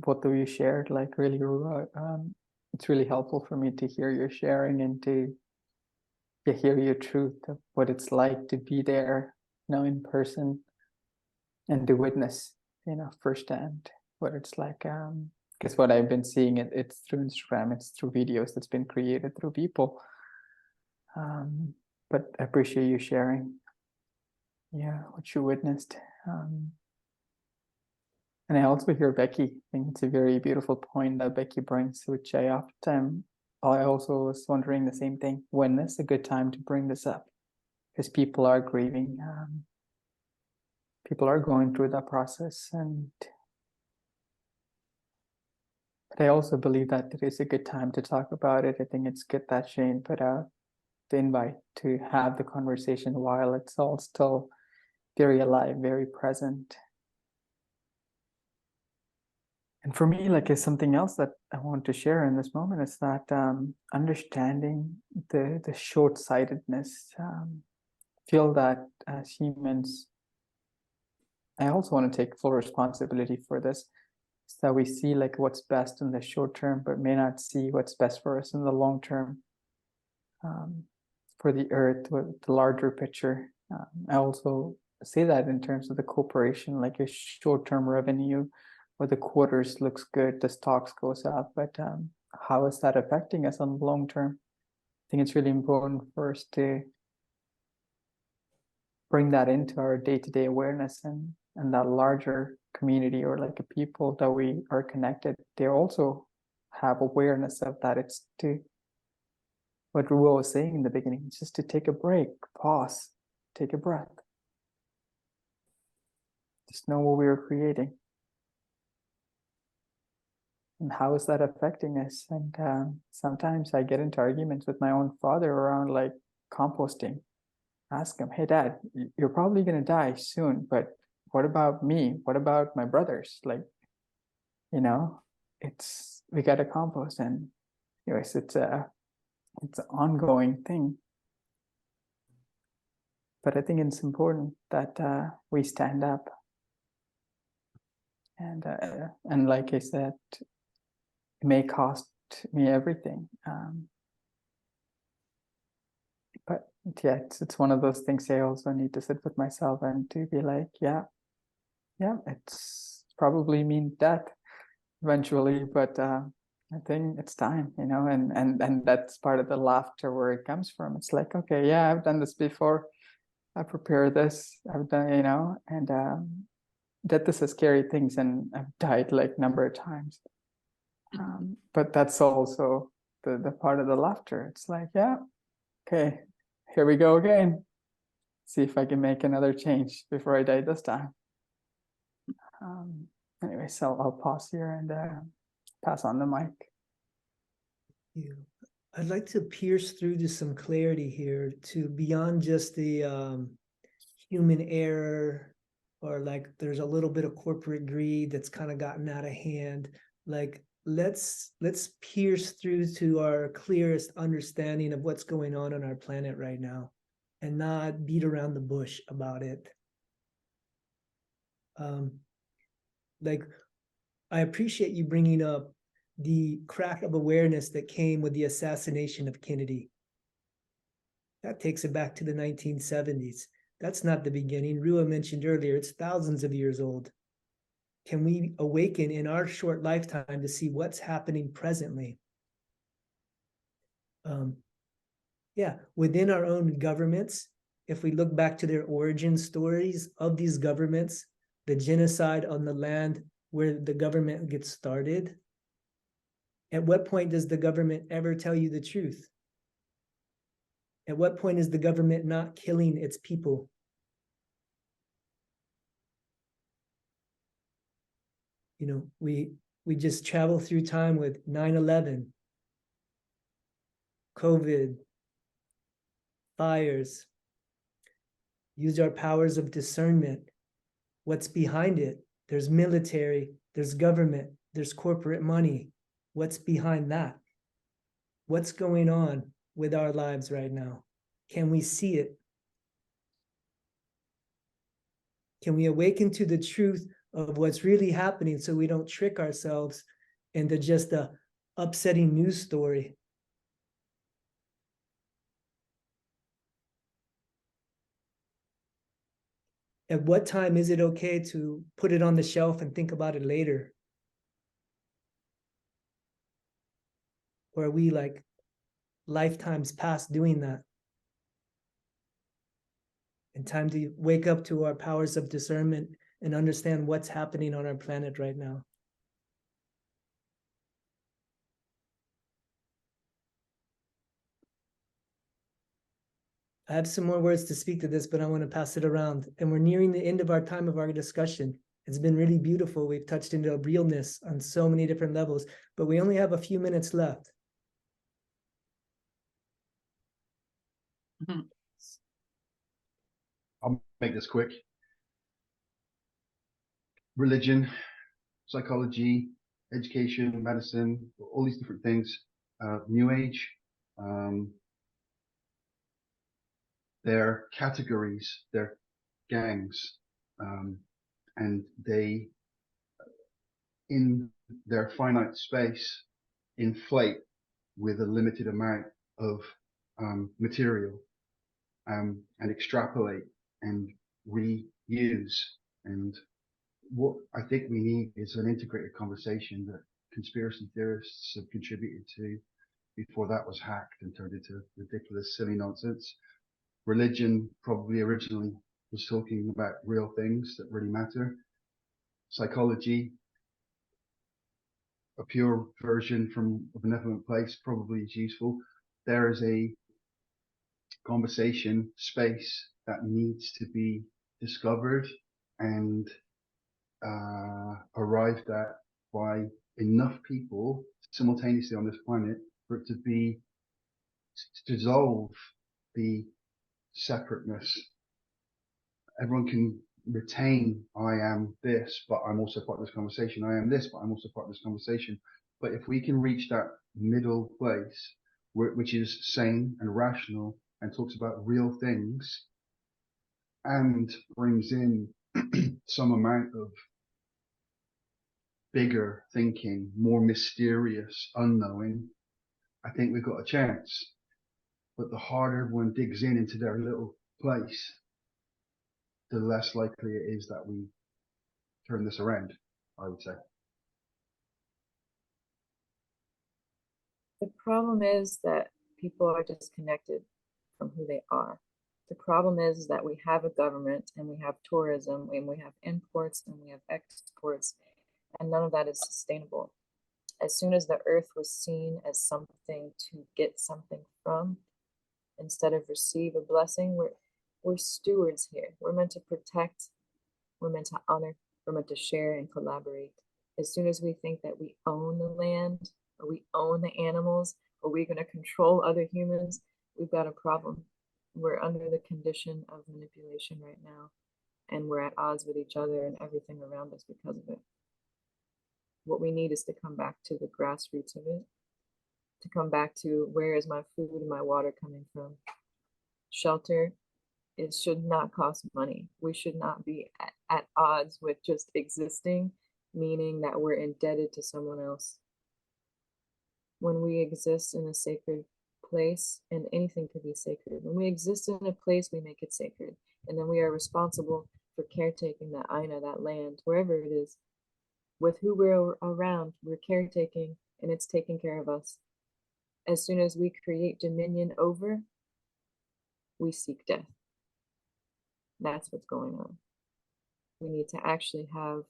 what you shared, really, it's really helpful for me to hear your sharing and to hear your truth of what it's like to be there, in person, and to witness, firsthand what it's like. Because what I've been seeing, it's through Instagram, it's through videos that's been created through people. But I appreciate you sharing, yeah, what you witnessed. And I also hear Becky. I think it's a very beautiful point that Becky brings, which I also was wondering the same thing. When is a good time to bring this up? Because people are grieving. People are going through that process. But I also believe that it is a good time to talk about it. I think it's good that Shane put out the invite to have the conversation while it's all still very alive, very present. And for me, like, is something else that I want to share in this moment is that understanding the short-sightedness. Feel that as humans, I also want to take full responsibility for this. Is that we see like what's best in the short term, but may not see what's best for us in the long term. For the earth, the larger picture. I also say that in terms of the corporation, like a short-term revenue, or the quarters looks good, the stocks goes up, but how is that affecting us on the long term? I think it's really important for us to bring that into our day-to-day awareness, and that larger community, or like a people that we are connected, they also have awareness of that. It's to what Ruo was saying in the beginning, it's just to take a break, pause, take a breath. Just know what we are creating. And how is that affecting us? And sometimes I get into arguments with my own father around like composting. Ask him, hey Dad, you're probably going to die soon, but what about me? What about my brothers? Like, we got to compost. And anyways, it's an ongoing thing. But I think it's important that we stand up. And like I said, it may cost me everything. But yeah, it's one of those things I also need to sit with myself and to be like, yeah, it's probably mean death eventually, but I think it's time, and that's part of the laughter where it comes from. It's like, okay, yeah, I've done this before. I prepared this, I've done, and that this is scary things, and I've died like number of times. But that's also the part of the laughter. It's like, yeah, okay, here we go again. See if I can make another change before I die this time. Anyway, so I'll pause here and pass on the mic. Yeah. I'd like to pierce through to some clarity here, to beyond just the human error, or like there's a little bit of corporate greed that's kind of gotten out of hand. Like, let's pierce through to our clearest understanding of what's going on our planet right now, and not beat around the bush about it. Like, I appreciate you bringing up the crack of awareness that came with the assassination of Kennedy. That takes it back to the 1970s. That's not the beginning. Rua mentioned earlier, it's thousands of years old. Can we awaken in our short lifetime to see what's happening presently? Yeah, within our own governments, if we look back to their origin stories of these governments, the genocide on the land where the government gets started, at what point does the government ever tell you the truth? At what point is the government not killing its people? We just travel through time with 9/11, COVID, fires, use our powers of discernment. What's behind it? There's military, there's government, there's corporate money. What's behind that? What's going on with our lives right now? Can we see it? Can we awaken to the truth of what's really happening, so we don't trick ourselves into just a upsetting news story? At what time is it okay to put it on the shelf and think about it later? Or are we like lifetimes past doing that? and time to wake up to our powers of discernment and understand what's happening on our planet right now. I have some more words to speak to this, but I want to pass it around. And we're nearing the end of our time of our discussion. It's been really beautiful. We've touched into realness on so many different levels, but we only have a few minutes left. I'll make this quick. Religion, psychology, education, medicine, all these different things. New Age, they're categories, they're gangs, and they, in their finite space, inflate with a limited amount of material, and extrapolate and reuse. And what I think we need is an integrated conversation that conspiracy theorists have contributed to before that was hacked and turned into ridiculous, silly nonsense. Religion probably originally was talking about real things that really matter. Psychology, a pure version from a benevolent place, probably is useful. There is a conversation space that needs to be discovered and arrived at by enough people simultaneously on this planet for it to dissolve the separateness. Everyone can retain, I am this, but I'm also part of this conversation. I am this, but I'm also part of this conversation. But if we can reach that middle place, which is sane and rational and talks about real things and brings in some amount of bigger thinking, more mysterious unknowing, I think we've got a chance. But the harder everyone digs into their little place, the less likely it is that we turn this around, I would say. The problem is that people are disconnected from who they are. The problem is that we have a government and we have tourism and we have imports and we have exports, and none of that is sustainable. As soon as the earth was seen as something to get something from, instead of receive a blessing, we're stewards here. We're meant to protect, we're meant to honor, we're meant to share and collaborate. As soon as we think that we own the land, or we own the animals, or we're going to control other humans, we've got a problem. We're under the condition of manipulation right now, and we're at odds with each other and everything around us because of it. What we need is to come back to the grassroots of it, to come back to where is my food and my water coming from. Shelter, it should not cost money. We should not be at odds with just existing, meaning that we're indebted to someone else. When we exist in a sacred place, and anything could be sacred, when we exist in a place, we make it sacred. And then we are responsible for caretaking that aina, that land, wherever it is. With who we're around, we're caretaking, and it's taking care of us. As soon as we create dominion over, we seek death. That's what's going on. We need to actually have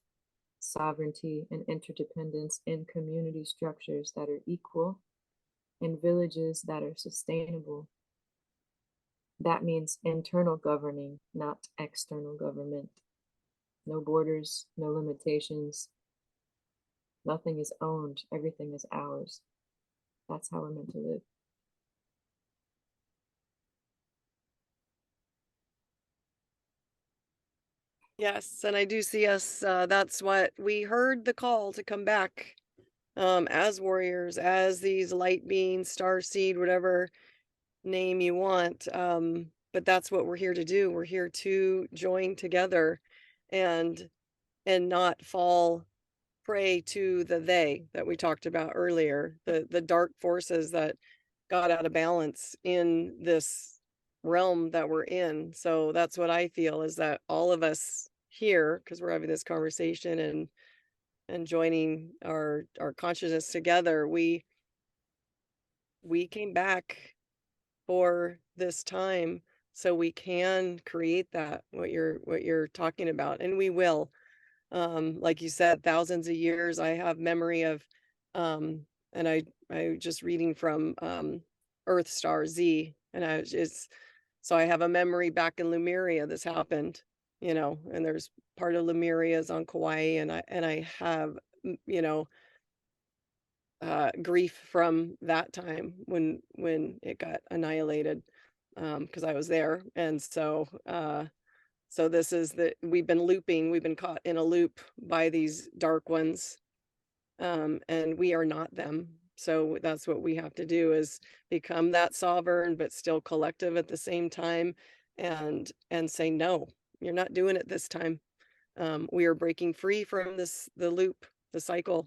sovereignty and interdependence in community structures that are equal, in villages that are sustainable. That means internal governing, not external government. No borders, no limitations. Nothing is owned, everything is ours. That's how we're meant to live. Yes, and I do see us, that's what we heard the call to come back as warriors, as these light beings, starseed, whatever name you want. But that's what we're here to do. We're here to join together and not fall prey to the they that we talked about earlier, the dark forces that got out of balance in this realm that we're in. So that's what I feel, is that all of us here, because we're having this conversation and joining our consciousness together, we came back for this time so we can create that, what you're talking about, and we will. Like you said, thousands of years. I have memory of, and I just reading from Earth Star Z, and I was just, so I have a memory back in Lemuria this happened, you know, and there's part of Lemuria is on Kauai, and I have, you know, grief from that time when it got annihilated, because I was there, and so so this is we've been caught in a loop by these dark ones, and we are not them. So that's what we have to do, is become that sovereign, but still collective at the same time, and say, no, you're not doing it this time. We are breaking free from the loop, the cycle.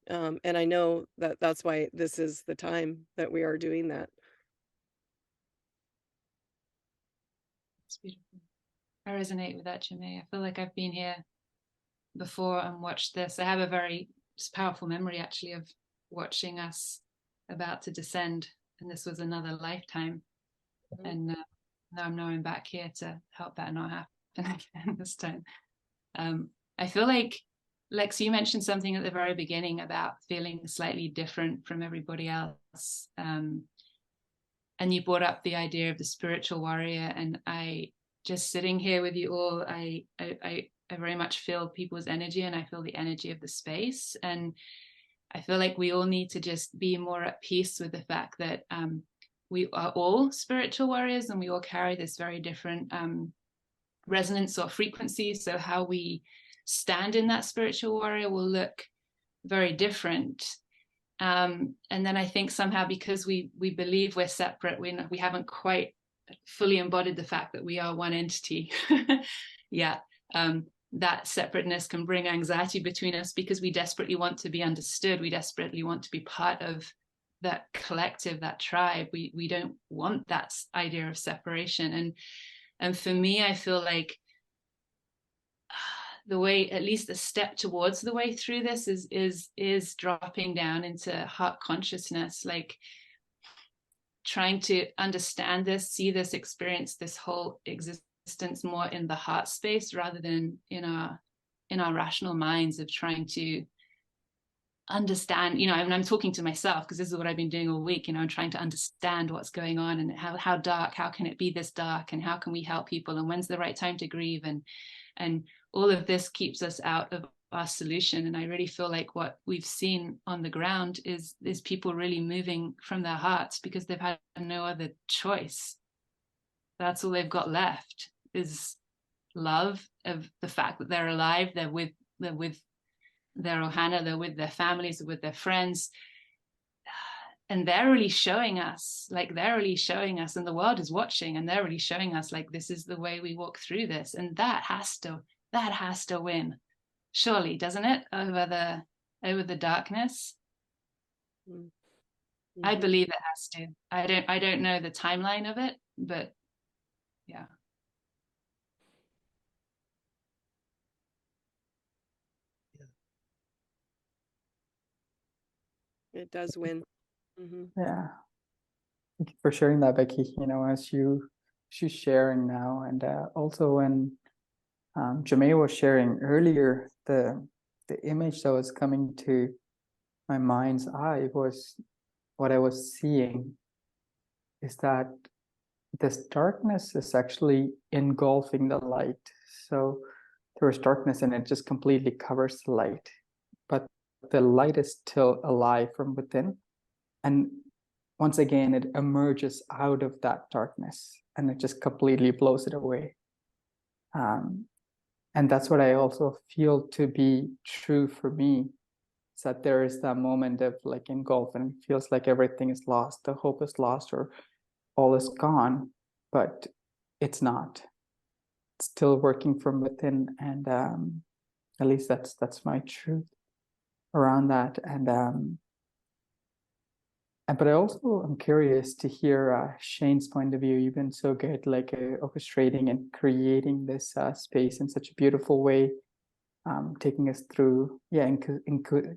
And I know that that's why this is the time that we are doing that. It's beautiful. I resonate with that, Janae. I feel like I've been here before and watched this. I have a very powerful memory, actually, of watching us about to descend, and this was another lifetime. Mm-hmm. And now I'm back here to help that not happen again this time. I feel like, Lex, you mentioned something at the very beginning about feeling slightly different from everybody else, and you brought up the idea of the spiritual warrior, and I just sitting here with you all, I very much feel people's energy, and I feel the energy of the space, and I feel like we all need to just be more at peace with the fact that we are all spiritual warriors, and we all carry this very different resonance or frequency. So how we stand in that spiritual warrior will look very different. And then I think somehow, because we believe we're separate, we haven't quite fully embodied the fact that we are one entity. Yeah. That separateness can bring anxiety between us, because we desperately want to be understood. We desperately want to be part of that collective, that tribe. We don't want that idea of separation. And for me, I feel like the way, at least a step towards the way through this, is dropping down into heart consciousness, like trying to understand this, see this, experience this whole existence more in the heart space, rather than in our rational minds of trying to understand, you know. And I'm talking to myself, because this is what I've been doing all week, you know. I'm trying to understand what's going on, and how dark, how can it be this dark, and how can we help people, and when's the right time to grieve, and all of this keeps us out of our solution. And I really feel like what we've seen on the ground is people really moving from their hearts, because they've had no other choice. That's all they've got left, is love of the fact that they're alive, they're with their ohana, they're with their families, they're with their friends, and they're really showing us, and the world is watching, and they're really showing us, like, this is the way we walk through this, and that has to win, surely, doesn't it, over the darkness? Mm-hmm. I believe it has to. I don't know the timeline of it, but yeah. It does win. Mm-hmm. Yeah. Thank you for sharing that, Becky. You know, as she's sharing now, and also when Janae was sharing earlier, the image that was coming to my mind's eye was, what I was seeing is that this darkness is actually engulfing the light. So there's darkness and it just completely covers the light, but the light is still alive from within. And once again, it emerges out of that darkness and it just completely blows it away. And that's what I also feel to be true for me, is that there is that moment of like engulf, and it feels like everything is lost, the hope is lost, or all is gone, but it's not. It's still working from within, and at least that's my truth around that. And but I also am curious to hear Shane's point of view. You've been so good, like orchestrating and creating this space in such a beautiful way, taking us through,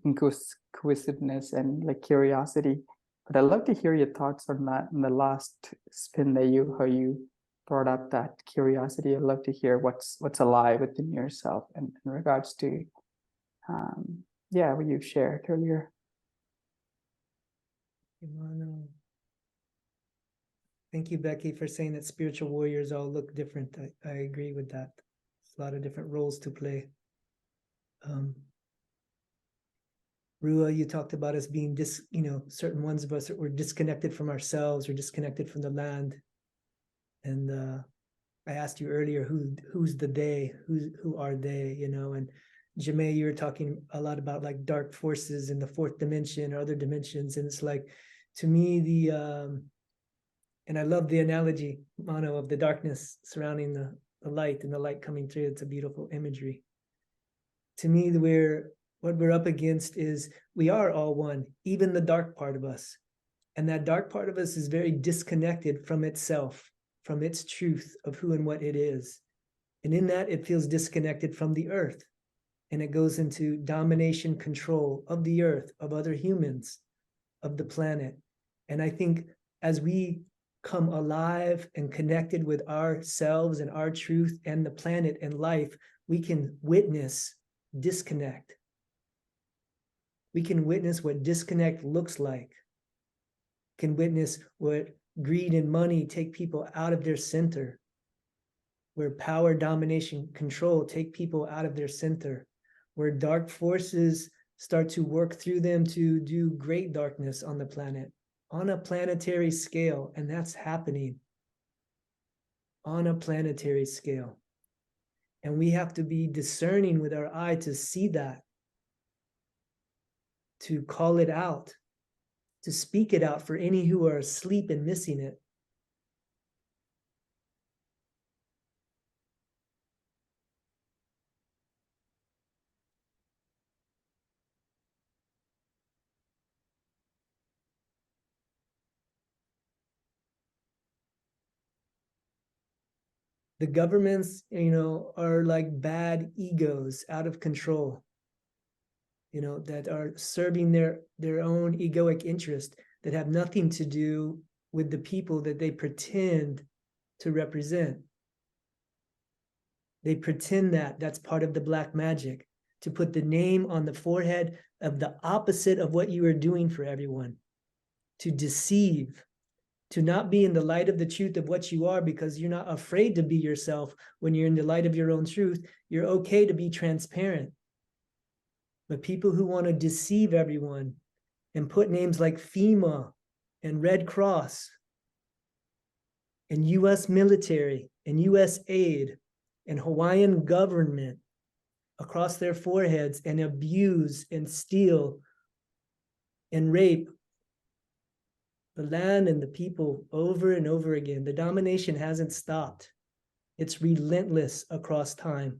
inquisitiveness and like curiosity. But I'd love to hear your thoughts on that in the last spin that how you brought up that curiosity. I'd love to hear what's alive within yourself in regards to what you've shared earlier. Thank you, Becky, for saying that spiritual warriors all look different. I agree with that. There's a lot of different roles to play. Rua, you talked about us being certain ones of us were disconnected from ourselves or disconnected from the land. And I asked you earlier, who's the they, who are they, and Jamae, you were talking a lot about like dark forces in the fourth dimension or other dimensions. And it's like, to me, and I love the analogy, Mano, of the darkness surrounding the light and the light coming through. It's a beautiful imagery. To me, what we're up against is we are all one, even the dark part of us. And that dark part of us is very disconnected from itself, from its truth of who and what it is. And in that, it feels disconnected from the earth. And it goes into domination, control of the earth, of other humans, of the planet. And I think as we come alive and connected with ourselves and our truth and the planet and life, we can witness disconnect. We can witness what disconnect looks like. Can witness what greed and money take people out of their center, where power, domination, control take people out of their center, where dark forces start to work through them to do great darkness on the planet, on a planetary scale, and that's happening on a planetary scale. And we have to be discerning with our eye to see that, to call it out, to speak it out for any who are asleep and missing it. The governments, are like bad egos out of control, that are serving their own egoic interest that have nothing to do with the people that they pretend to represent. They pretend that that's part of the black magic, to put the name on the forehead of the opposite of what you are doing for everyone, to deceive, to not be in the light of the truth of what you are, because you're not afraid to be yourself. When you're in the light of your own truth, you're okay to be transparent. But people who want to deceive everyone and put names like FEMA and Red Cross and US military and US aid and Hawaiian government across their foreheads and abuse and steal and rape the land and the people over and over again. The domination hasn't stopped. It's relentless across time.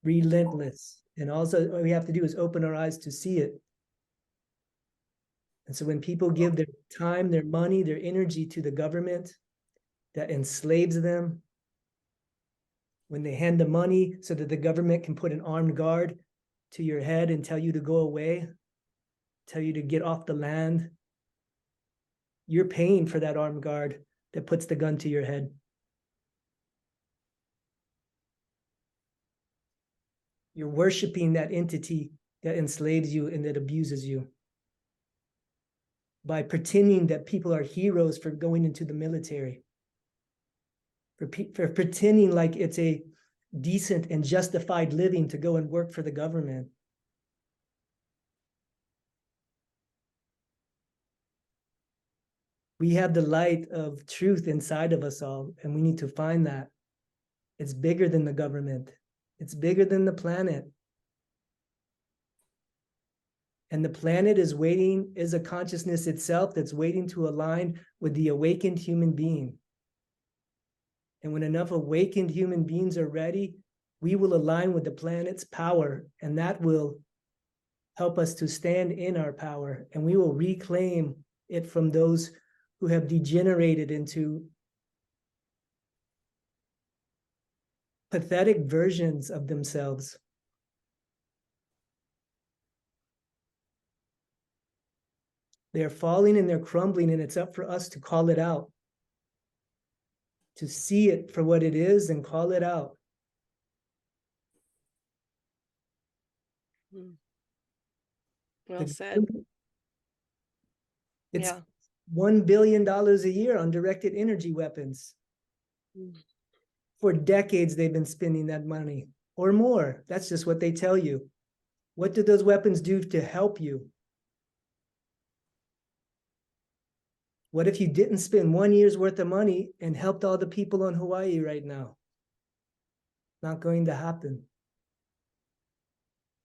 Relentless. And also what we have to do is open our eyes to see it. And so when people give their time, their money, their energy to the government that enslaves them, when they hand the money so that the government can put an armed guard to your head and tell you to go away, tell you to get off the land, you're paying for that armed guard that puts the gun to your head. You're worshiping that entity that enslaves you and that abuses you by pretending that people are heroes for going into the military, for pretending like it's a decent and justified living to go and work for the government. We have the light of truth inside of us all, and we need to find that. It's bigger than the government. It's bigger than the planet. And the planet is a consciousness itself that's waiting to align with the awakened human being. And when enough awakened human beings are ready, we will align with the planet's power, and that will help us to stand in our power, and we will reclaim it from those who have degenerated into pathetic versions of themselves. They're falling and they're crumbling, and it's up for us to call it out. to see it for what it is and call it out. Well The said. It's Yeah. $1 billion a year on directed energy weapons. Mm. For decades, they've been spending that money or more. That's just what they tell you. What do those weapons do to help you? What if you didn't spend 1 year's worth of money and helped all the people on Hawaii right now? Not going to happen.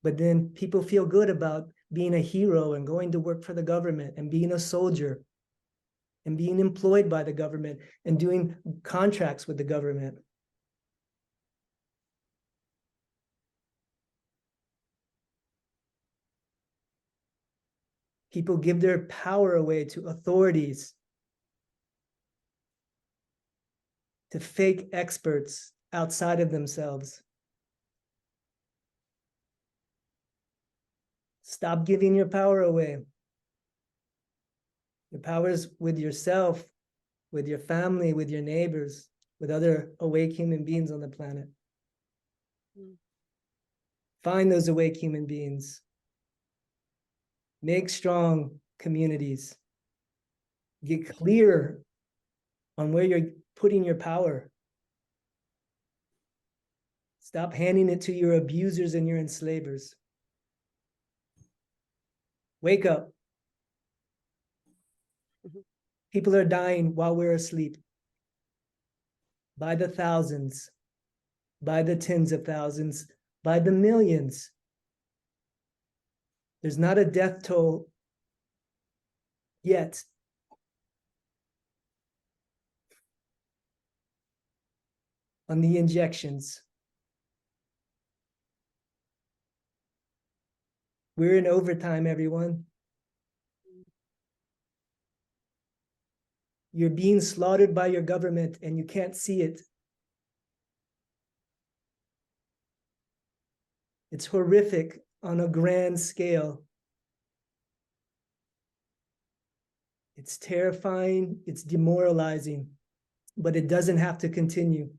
But then people feel good about being a hero and going to work for the government and being a soldier and being employed by the government and doing contracts with the government. People give their power away to authorities, to fake experts outside of themselves. Stop giving your power away. Your power is with yourself, with your family, with your neighbors, with other awake human beings on the planet. Find those awake human beings. Make strong communities. Get clear on where you're putting your power. Stop handing it to your abusers and your enslavers. Wake up. People are dying while we're asleep. By the thousands, by the tens of thousands, by the millions. There's not a death toll yet. On the injections. We're in overtime, everyone. You're being slaughtered by your government and you can't see it. It's horrific on a grand scale. It's terrifying, it's demoralizing, but it doesn't have to continue.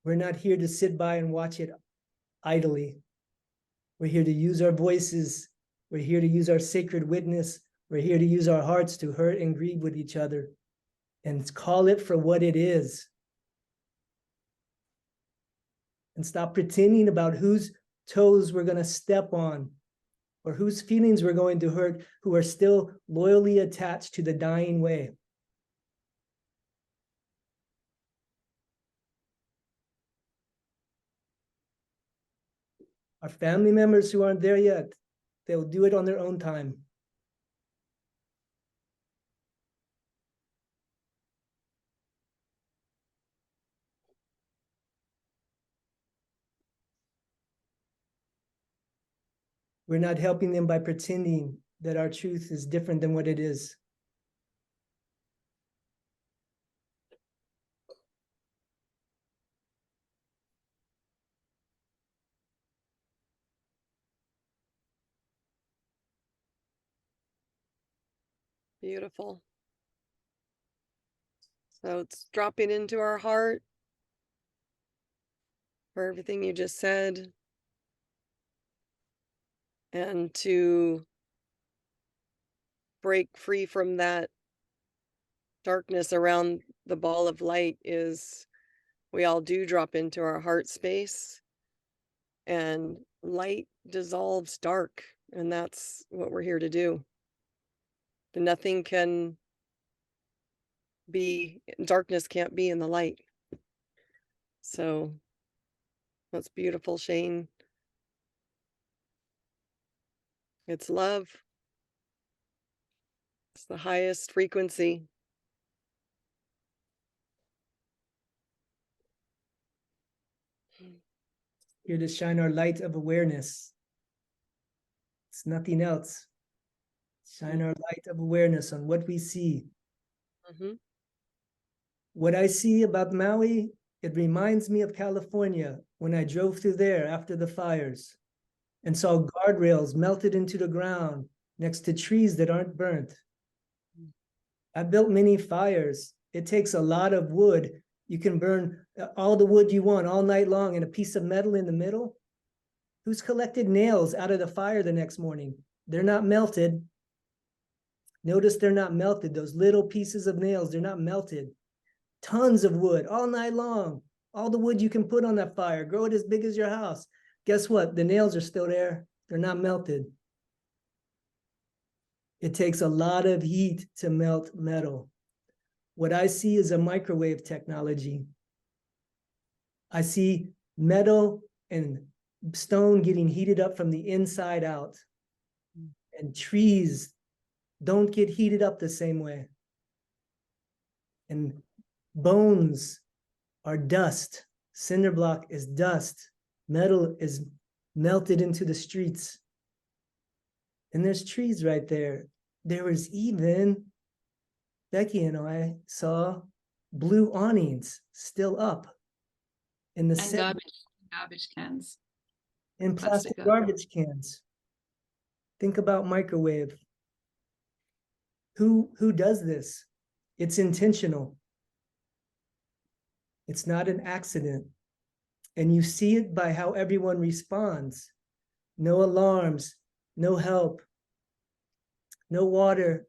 We're not here to sit by and watch it idly. We're here to use our voices. We're here to use our sacred witness. We're here to use our hearts to hurt and grieve with each other and call it for what it is. And stop pretending about whose toes we're going to step on or whose feelings we're going to hurt, who are still loyally attached to the dying way. Our family members who aren't there yet, they'll do it on their own time. We're not helping them by pretending that our truth is different than what it is. Beautiful. So it's dropping into our heart for everything you just said. And to break free from that darkness around the ball of light is we all do drop into our heart space and light dissolves dark. And that's what we're here to do. Nothing can be, darkness can't be in the light. So that's beautiful, Shane. It's love. It's the highest frequency. Here to shine our light of awareness. It's nothing else. Shine our light of awareness on what we see. Mm-hmm. What I see about Maui, it reminds me of California when I drove through there after the fires and saw guardrails melted into the ground next to trees that aren't burnt. I built many fires. It takes a lot of wood. You can burn all the wood you want all night long and a piece of metal in the middle. Who's collected nails out of the fire the next morning? They're not melted. Notice they're not melted. Those little pieces of nails, they're not melted. Tons of wood all night long. All the wood you can put on that fire. Grow it as big as your house. Guess what? The nails are still there. They're not melted. It takes a lot of heat to melt metal. What I see is a microwave technology. I see metal and stone getting heated up from the inside out. And trees don't get heated up the same way. And bones are dust. Cinder block is dust. Metal is melted into the streets. And there's trees right there. There was even, Becky and I saw blue awnings still up in the And center, garbage cans. and plastic plastic garbage cans. Think about microwave. Who does this? It's intentional. It's not an accident. And you see it by how everyone responds. No alarms, no help, no water,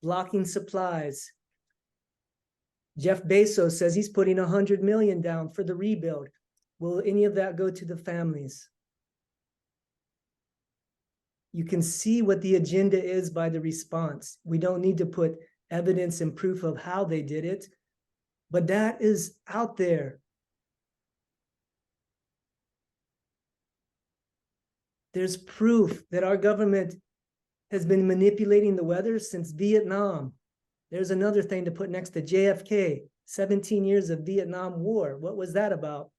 blocking supplies. Jeff Bezos says he's putting 100 million down for the rebuild. Will any of that go to the families? You can see what the agenda is by the response. We don't need to put evidence and proof of how they did it, but that is out there. There's proof that our government has been manipulating the weather since Vietnam. There's another thing to put next to JFK, 17 years of Vietnam War. What was that about?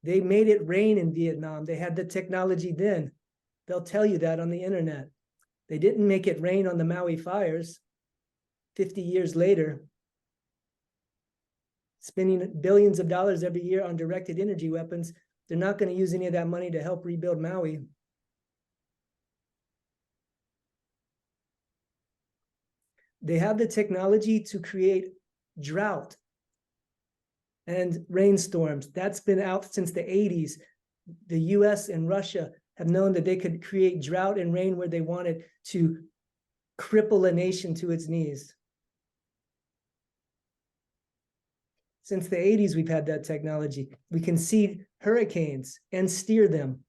They made it rain in Vietnam. They had the technology then. They'll tell you that on the internet. They didn't make it rain on the Maui Fires 50 years later, spending billions of dollars every year on directed energy weapons. They're not going to use any of that money to help rebuild Maui. They have the technology to create drought and rainstorms. That's been out since the 80s. The US and Russia have known that they could create drought and rain where they wanted to cripple a nation to its knees. Since the 80s, we've had that technology. We can seed hurricanes and steer them.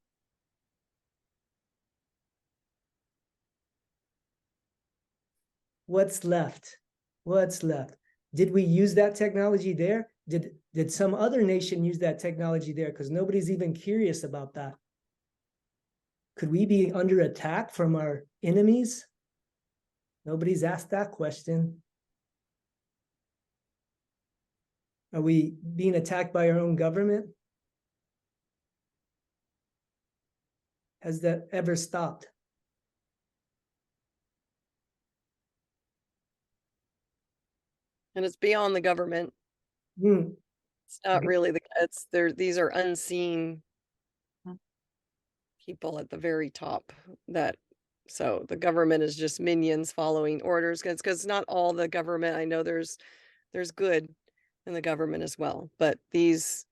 What's left? What's left? Did we use that technology there? Did some other nation use that technology there? Because nobody's even curious about that. Could we be under attack from our enemies? Nobody's asked that question. Are we being attacked by our own government? Has that ever stopped? And it's beyond the government. Hmm. It's not really it's there. These are unseen people at the very top so the government is just minions following orders, because not all the government, I know there's good in the government as well, but these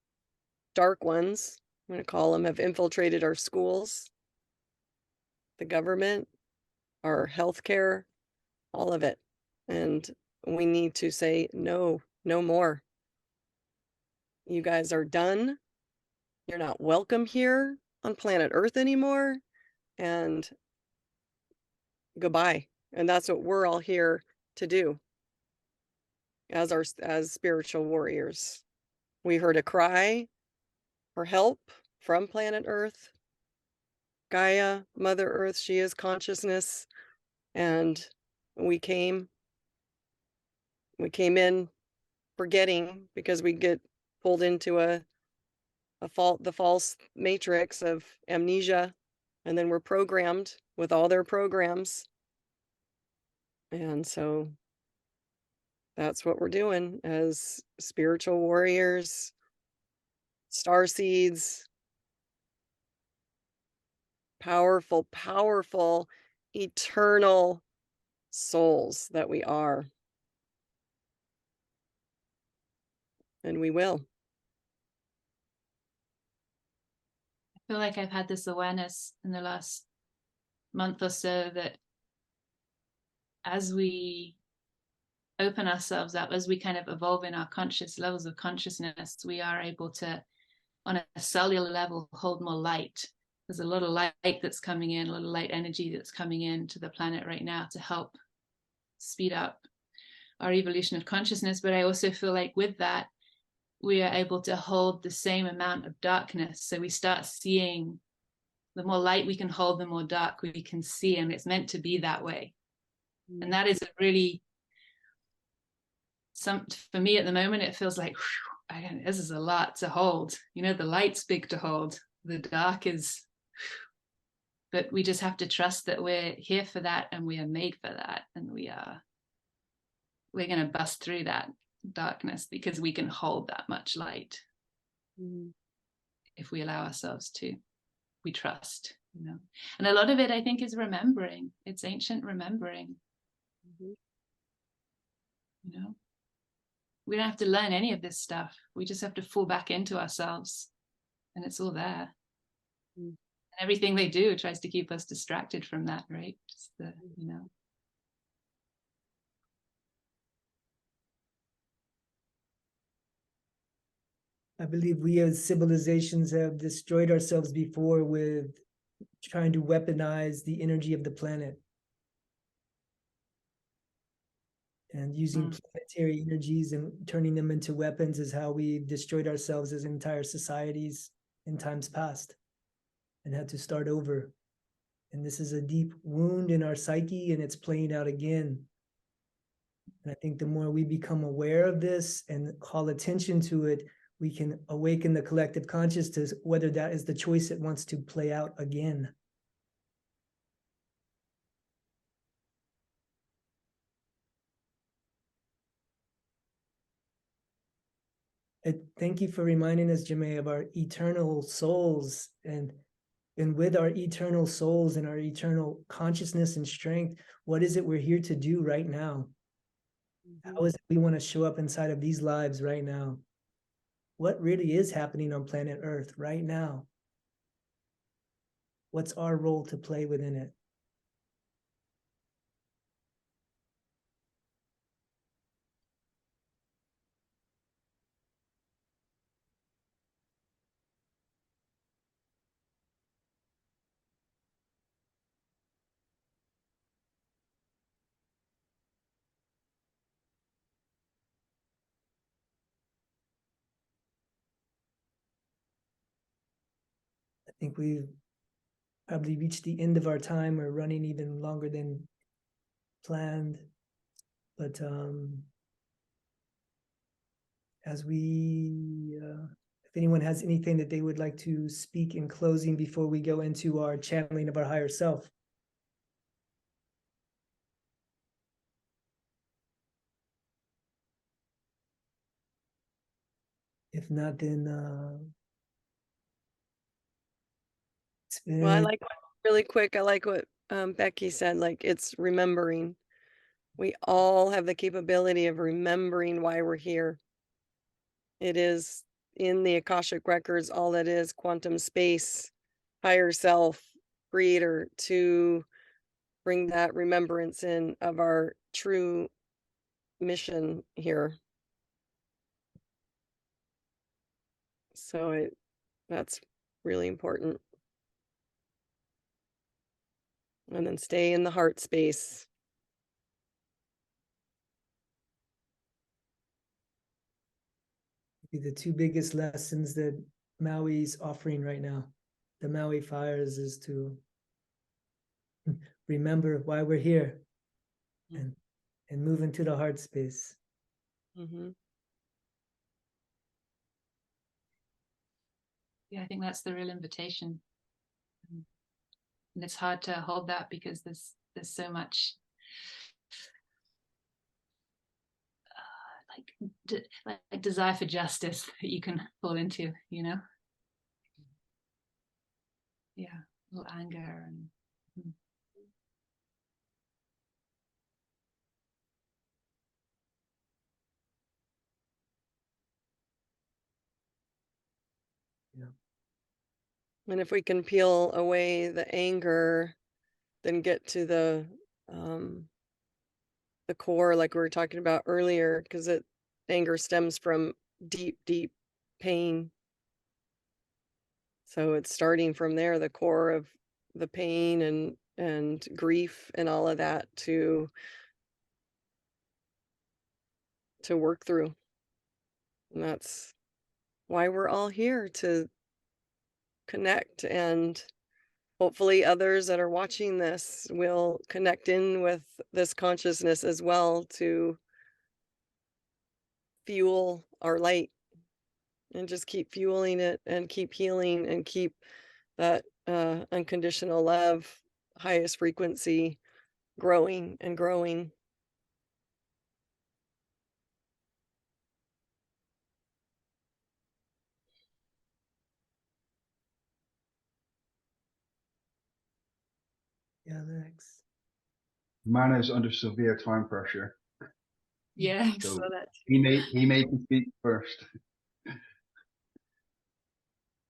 dark ones, I'm going to call them, have infiltrated our schools, the government, our healthcare, all of it. And we need to say no more. You guys are done. You're not welcome here on planet Earth anymore. And goodbye. And that's what we're all here to do as spiritual warriors. We heard a cry for help from planet Earth. Gaia, Mother Earth, she is consciousness. And we came in forgetting, because we get pulled into the false matrix of amnesia, and then we're programmed with all their programs. And so that's what we're doing as spiritual warriors, star seeds, powerful eternal souls that we are. And we will. I feel like I've had this awareness in the last month or so that as we open ourselves up, as we kind of evolve in our conscious levels of consciousness, we are able to, on a cellular level, hold more light. There's a lot of light that's coming in, a lot of light energy that's coming into the planet right now to help speed up our evolution of consciousness. But I also feel like with that, we are able to hold the same amount of darkness. So we start seeing, the more light we can hold, the more dark we can see. And it's meant to be that way. And that is a really, for me at the moment, it feels like, this is a lot to hold. You know, the light's big to hold. The dark is, but we just have to trust that we're here for that and we are made for that. And we're going to bust through that darkness because we can hold that much light. If we allow ourselves to, we trust, you know. And a lot of it, I think, is remembering. It's ancient remembering. You know, we don't have to learn any of this stuff. We just have to fall back into ourselves, and it's all there. And everything they do tries to keep us distracted from that, right? Just the, you know. I believe we as civilizations have destroyed ourselves before with trying to weaponize the energy of the planet. And using planetary energies and turning them into weapons is how we've destroyed ourselves as entire societies in times past and had to start over. And this is a deep wound in our psyche, and it's playing out again. And I think the more we become aware of this and call attention to it, we can awaken the collective consciousness, whether that is the choice it wants to play out again. Thank you for reminding us, Jamae, of our eternal souls, and with our eternal souls and our eternal consciousness and strength, what is it we're here to do right now? How is it we want to show up inside of these lives right now? What really is happening on planet Earth right now? What's our role to play within it? I think we've probably reached the end of our time. We're running even longer than planned. But as we, if anyone has anything that they would like to speak in closing before we go into our channeling of our higher self. If not, then it's been... Well, I like, really quick, I like what Becky said, like it's remembering. We all have the capability of remembering why we're here. It is in the Akashic records, all that is quantum space, higher self, creator, to bring that remembrance in of our true mission here. So that's really important. And then stay in the heart space. The two biggest lessons that Maui's offering right now, the Maui Fires, is to remember why we're here and move into the heart space. Yeah, I think that's the real invitation. And it's hard to hold that because there's so much like desire for justice that you can fall into, you know. Yeah, a little anger and And if we can peel away the anger, then get to the core, like we were talking about earlier, because anger stems from deep, deep pain. So it's starting from there, the core of the pain and grief and all of that to work through. And that's why we're all here, to connect, and hopefully others that are watching this will connect in with this consciousness as well, to fuel our light and just keep fueling it and keep healing and keep that unconditional love, highest frequency, growing and growing. Yeah, Alex. Man is under severe time pressure, Yeah, so so that he made me speak first.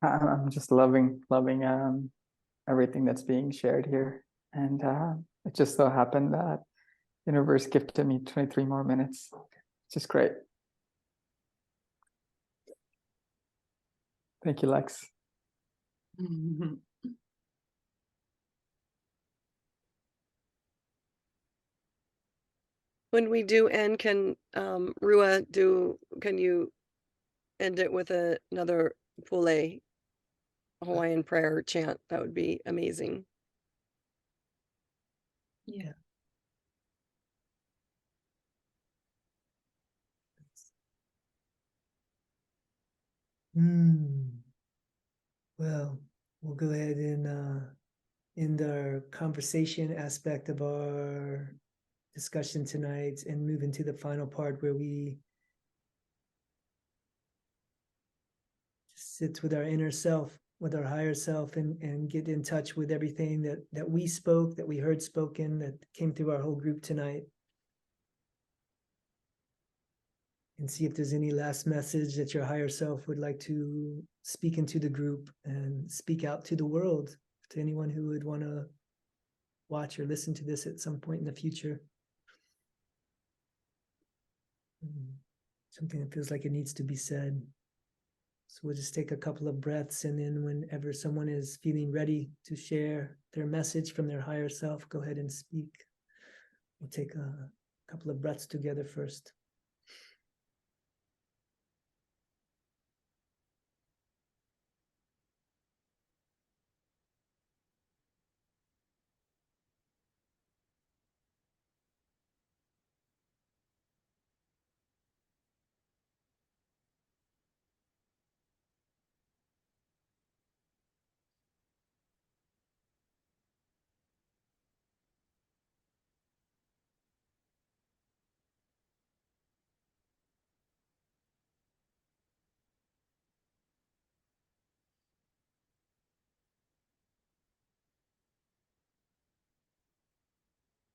I'm just loving everything that's being shared here, and it just so happened that universe gifted me 23 more minutes. It's just great. Thank you, Lex. When we do end, can Rua can you end it with another Pule Hawaiian prayer chant? That would be amazing. yeah. Well, we'll go ahead and end our conversation aspect of our discussion tonight and move into the final part where we just sit with our inner self, with our higher self, and get in touch with everything that we spoke, that we heard spoken, that came through our whole group tonight. And see if there's any last message that your higher self would like to speak into the group and speak out to the world, to anyone who would want to watch or listen to this at some point in the future. Something that feels like it needs to be said. So we'll just take a couple of breaths, and then whenever someone is feeling ready to share their message from their higher self, go ahead and speak. We'll take a couple of breaths together first.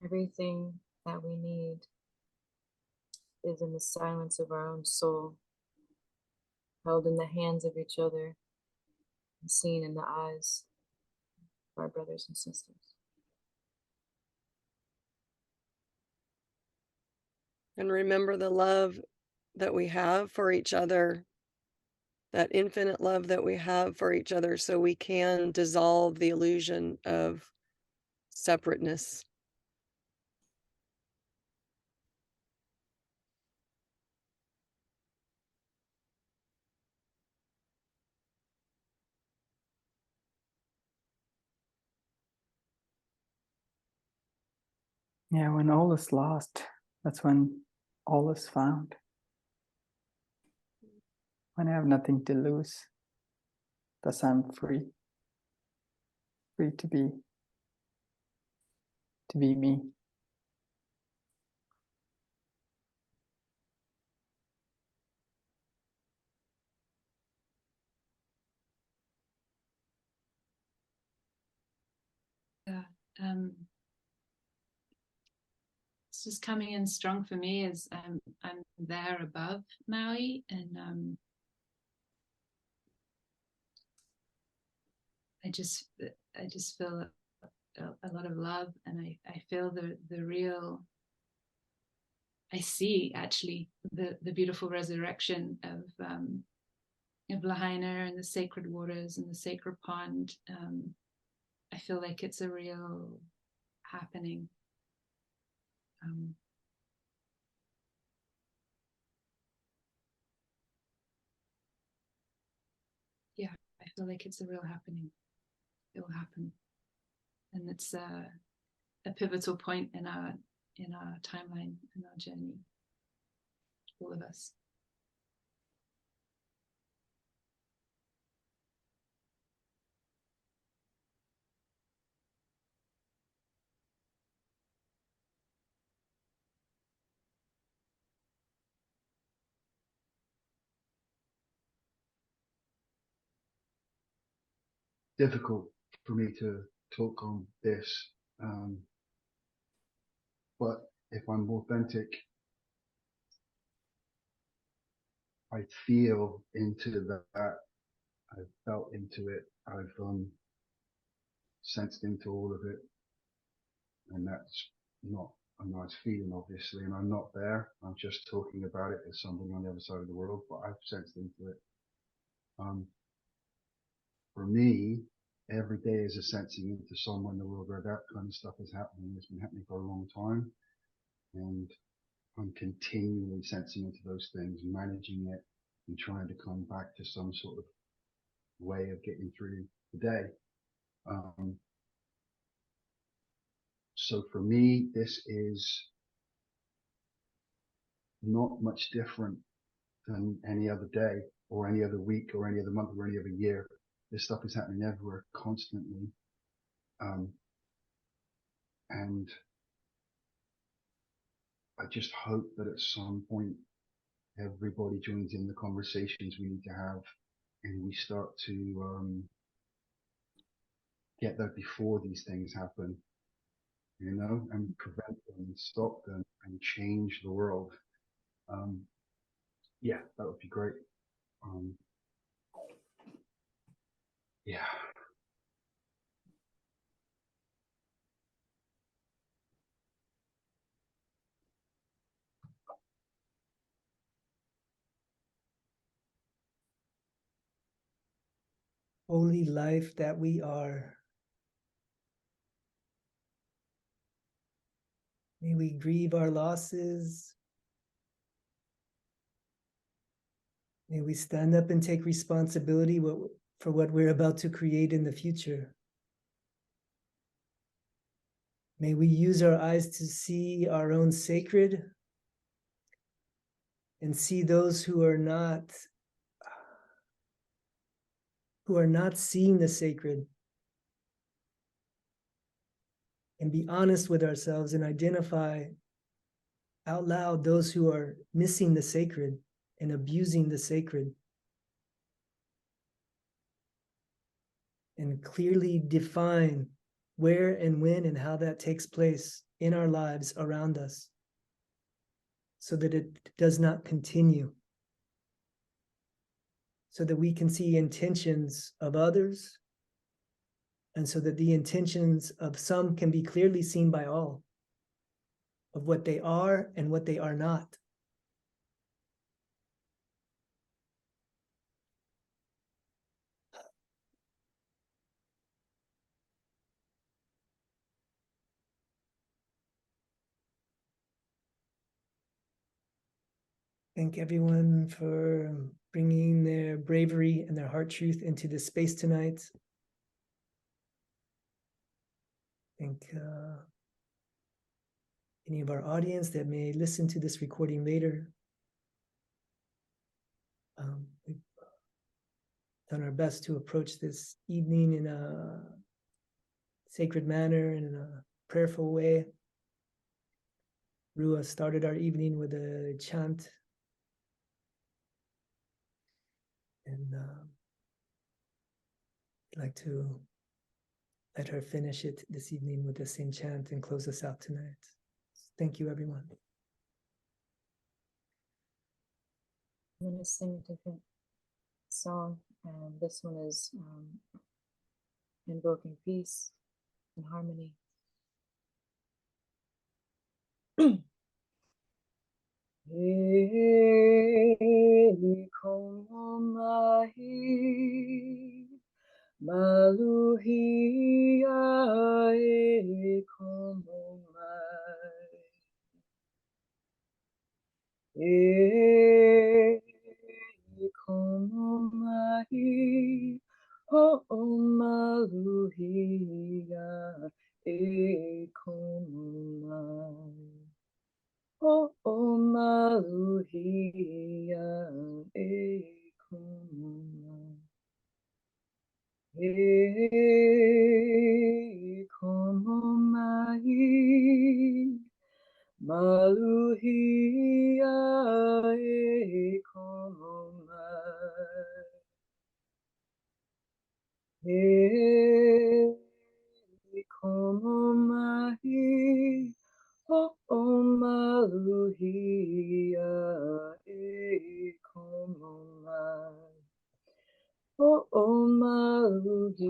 Everything that we need is in the silence of our own soul, held in the hands of each other, and seen in the eyes of our brothers and sisters. And remember the love that we have for each other, that infinite love that we have for each other, so we can dissolve the illusion of separateness. Yeah, when all is lost, that's when all is found. When I have nothing to lose, thus I'm free. Free to be me. Yeah. It's just coming in strong for me as I'm there above Maui, and I just feel a lot of love, and I feel the real. I see actually the beautiful resurrection of Lahaina and the sacred waters and the sacred pond. I feel like it's a real happening. Yeah, I feel like it's a real happening. It will happen, and it's a pivotal point in our timeline, in our journey, all of us. Difficult for me to talk on this, but if I'm authentic, I feel into that. I've felt into it. I've sensed into all of it, and that's not a nice feeling, obviously. And I'm not there. I'm just talking about it as somebody on the other side of the world, but I've sensed into it. For me, every day is a sensing into somewhere in the world where that kind of stuff is happening. It's been happening for a long time, and I'm continually sensing into those things, managing it, and trying to come back to some sort of way of getting through the day. So for me, this is not much different than any other day or any other week or any other month or any other year. This stuff is happening everywhere constantly. And I just hope that at some point everybody joins in the conversations we need to have, and we start to get there before these things happen, you know, and prevent them and stop them and change the world. Yeah, that would be great. Yeah. Holy life that we are. May we grieve our losses. May we stand up and take responsibility for what we're about to create in the future. May we use our eyes to see our own sacred and see those who are not seeing the sacred, and be honest with ourselves and identify out loud those who are missing the sacred and abusing the sacred, and clearly define where and when and how that takes place in our lives around us, so that it does not continue, so that we can see intentions of others, and so that the intentions of some can be clearly seen by all, of what they are and what they are not. Thank everyone for bringing their bravery and their heart truth into this space tonight. Thank any of our audience that may listen to this recording later. We've done our best to approach this evening in a sacred manner and in a prayerful way. Rua started our evening with a chant. And I'd like to let her finish it this evening with the same chant and close us out tonight. Thank you, everyone. I'm going to sing a different song, and this one is invoking peace and harmony. E como mahi, maluhia e como mai. E como mahi, ho o maluhia e como mai. O maluhia e como mai, maluhia e como mai, e como mai. O maluhia e como mai. O maluhia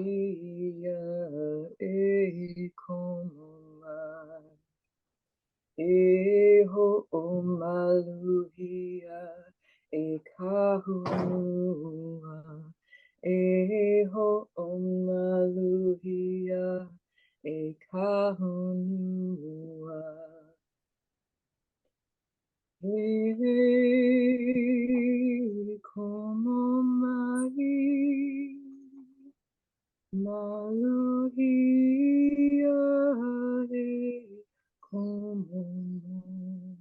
e como mai. E o maluhia e kahua. E o maluhia e kahunua. E como mai, maluhia e como mai,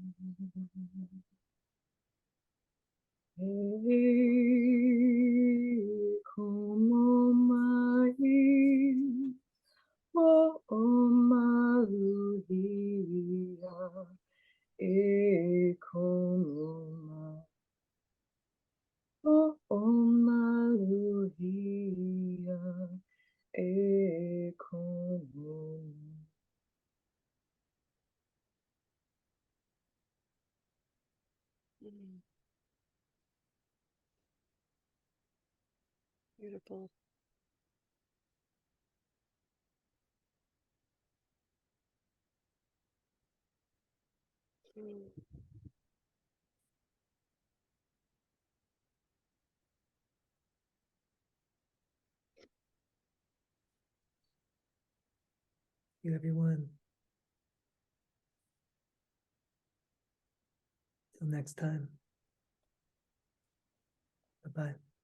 e como mai, o maluhia e como mai. O maluhia e como Mm. Beautiful. Mm. You, everyone. Till next time. Bye-bye.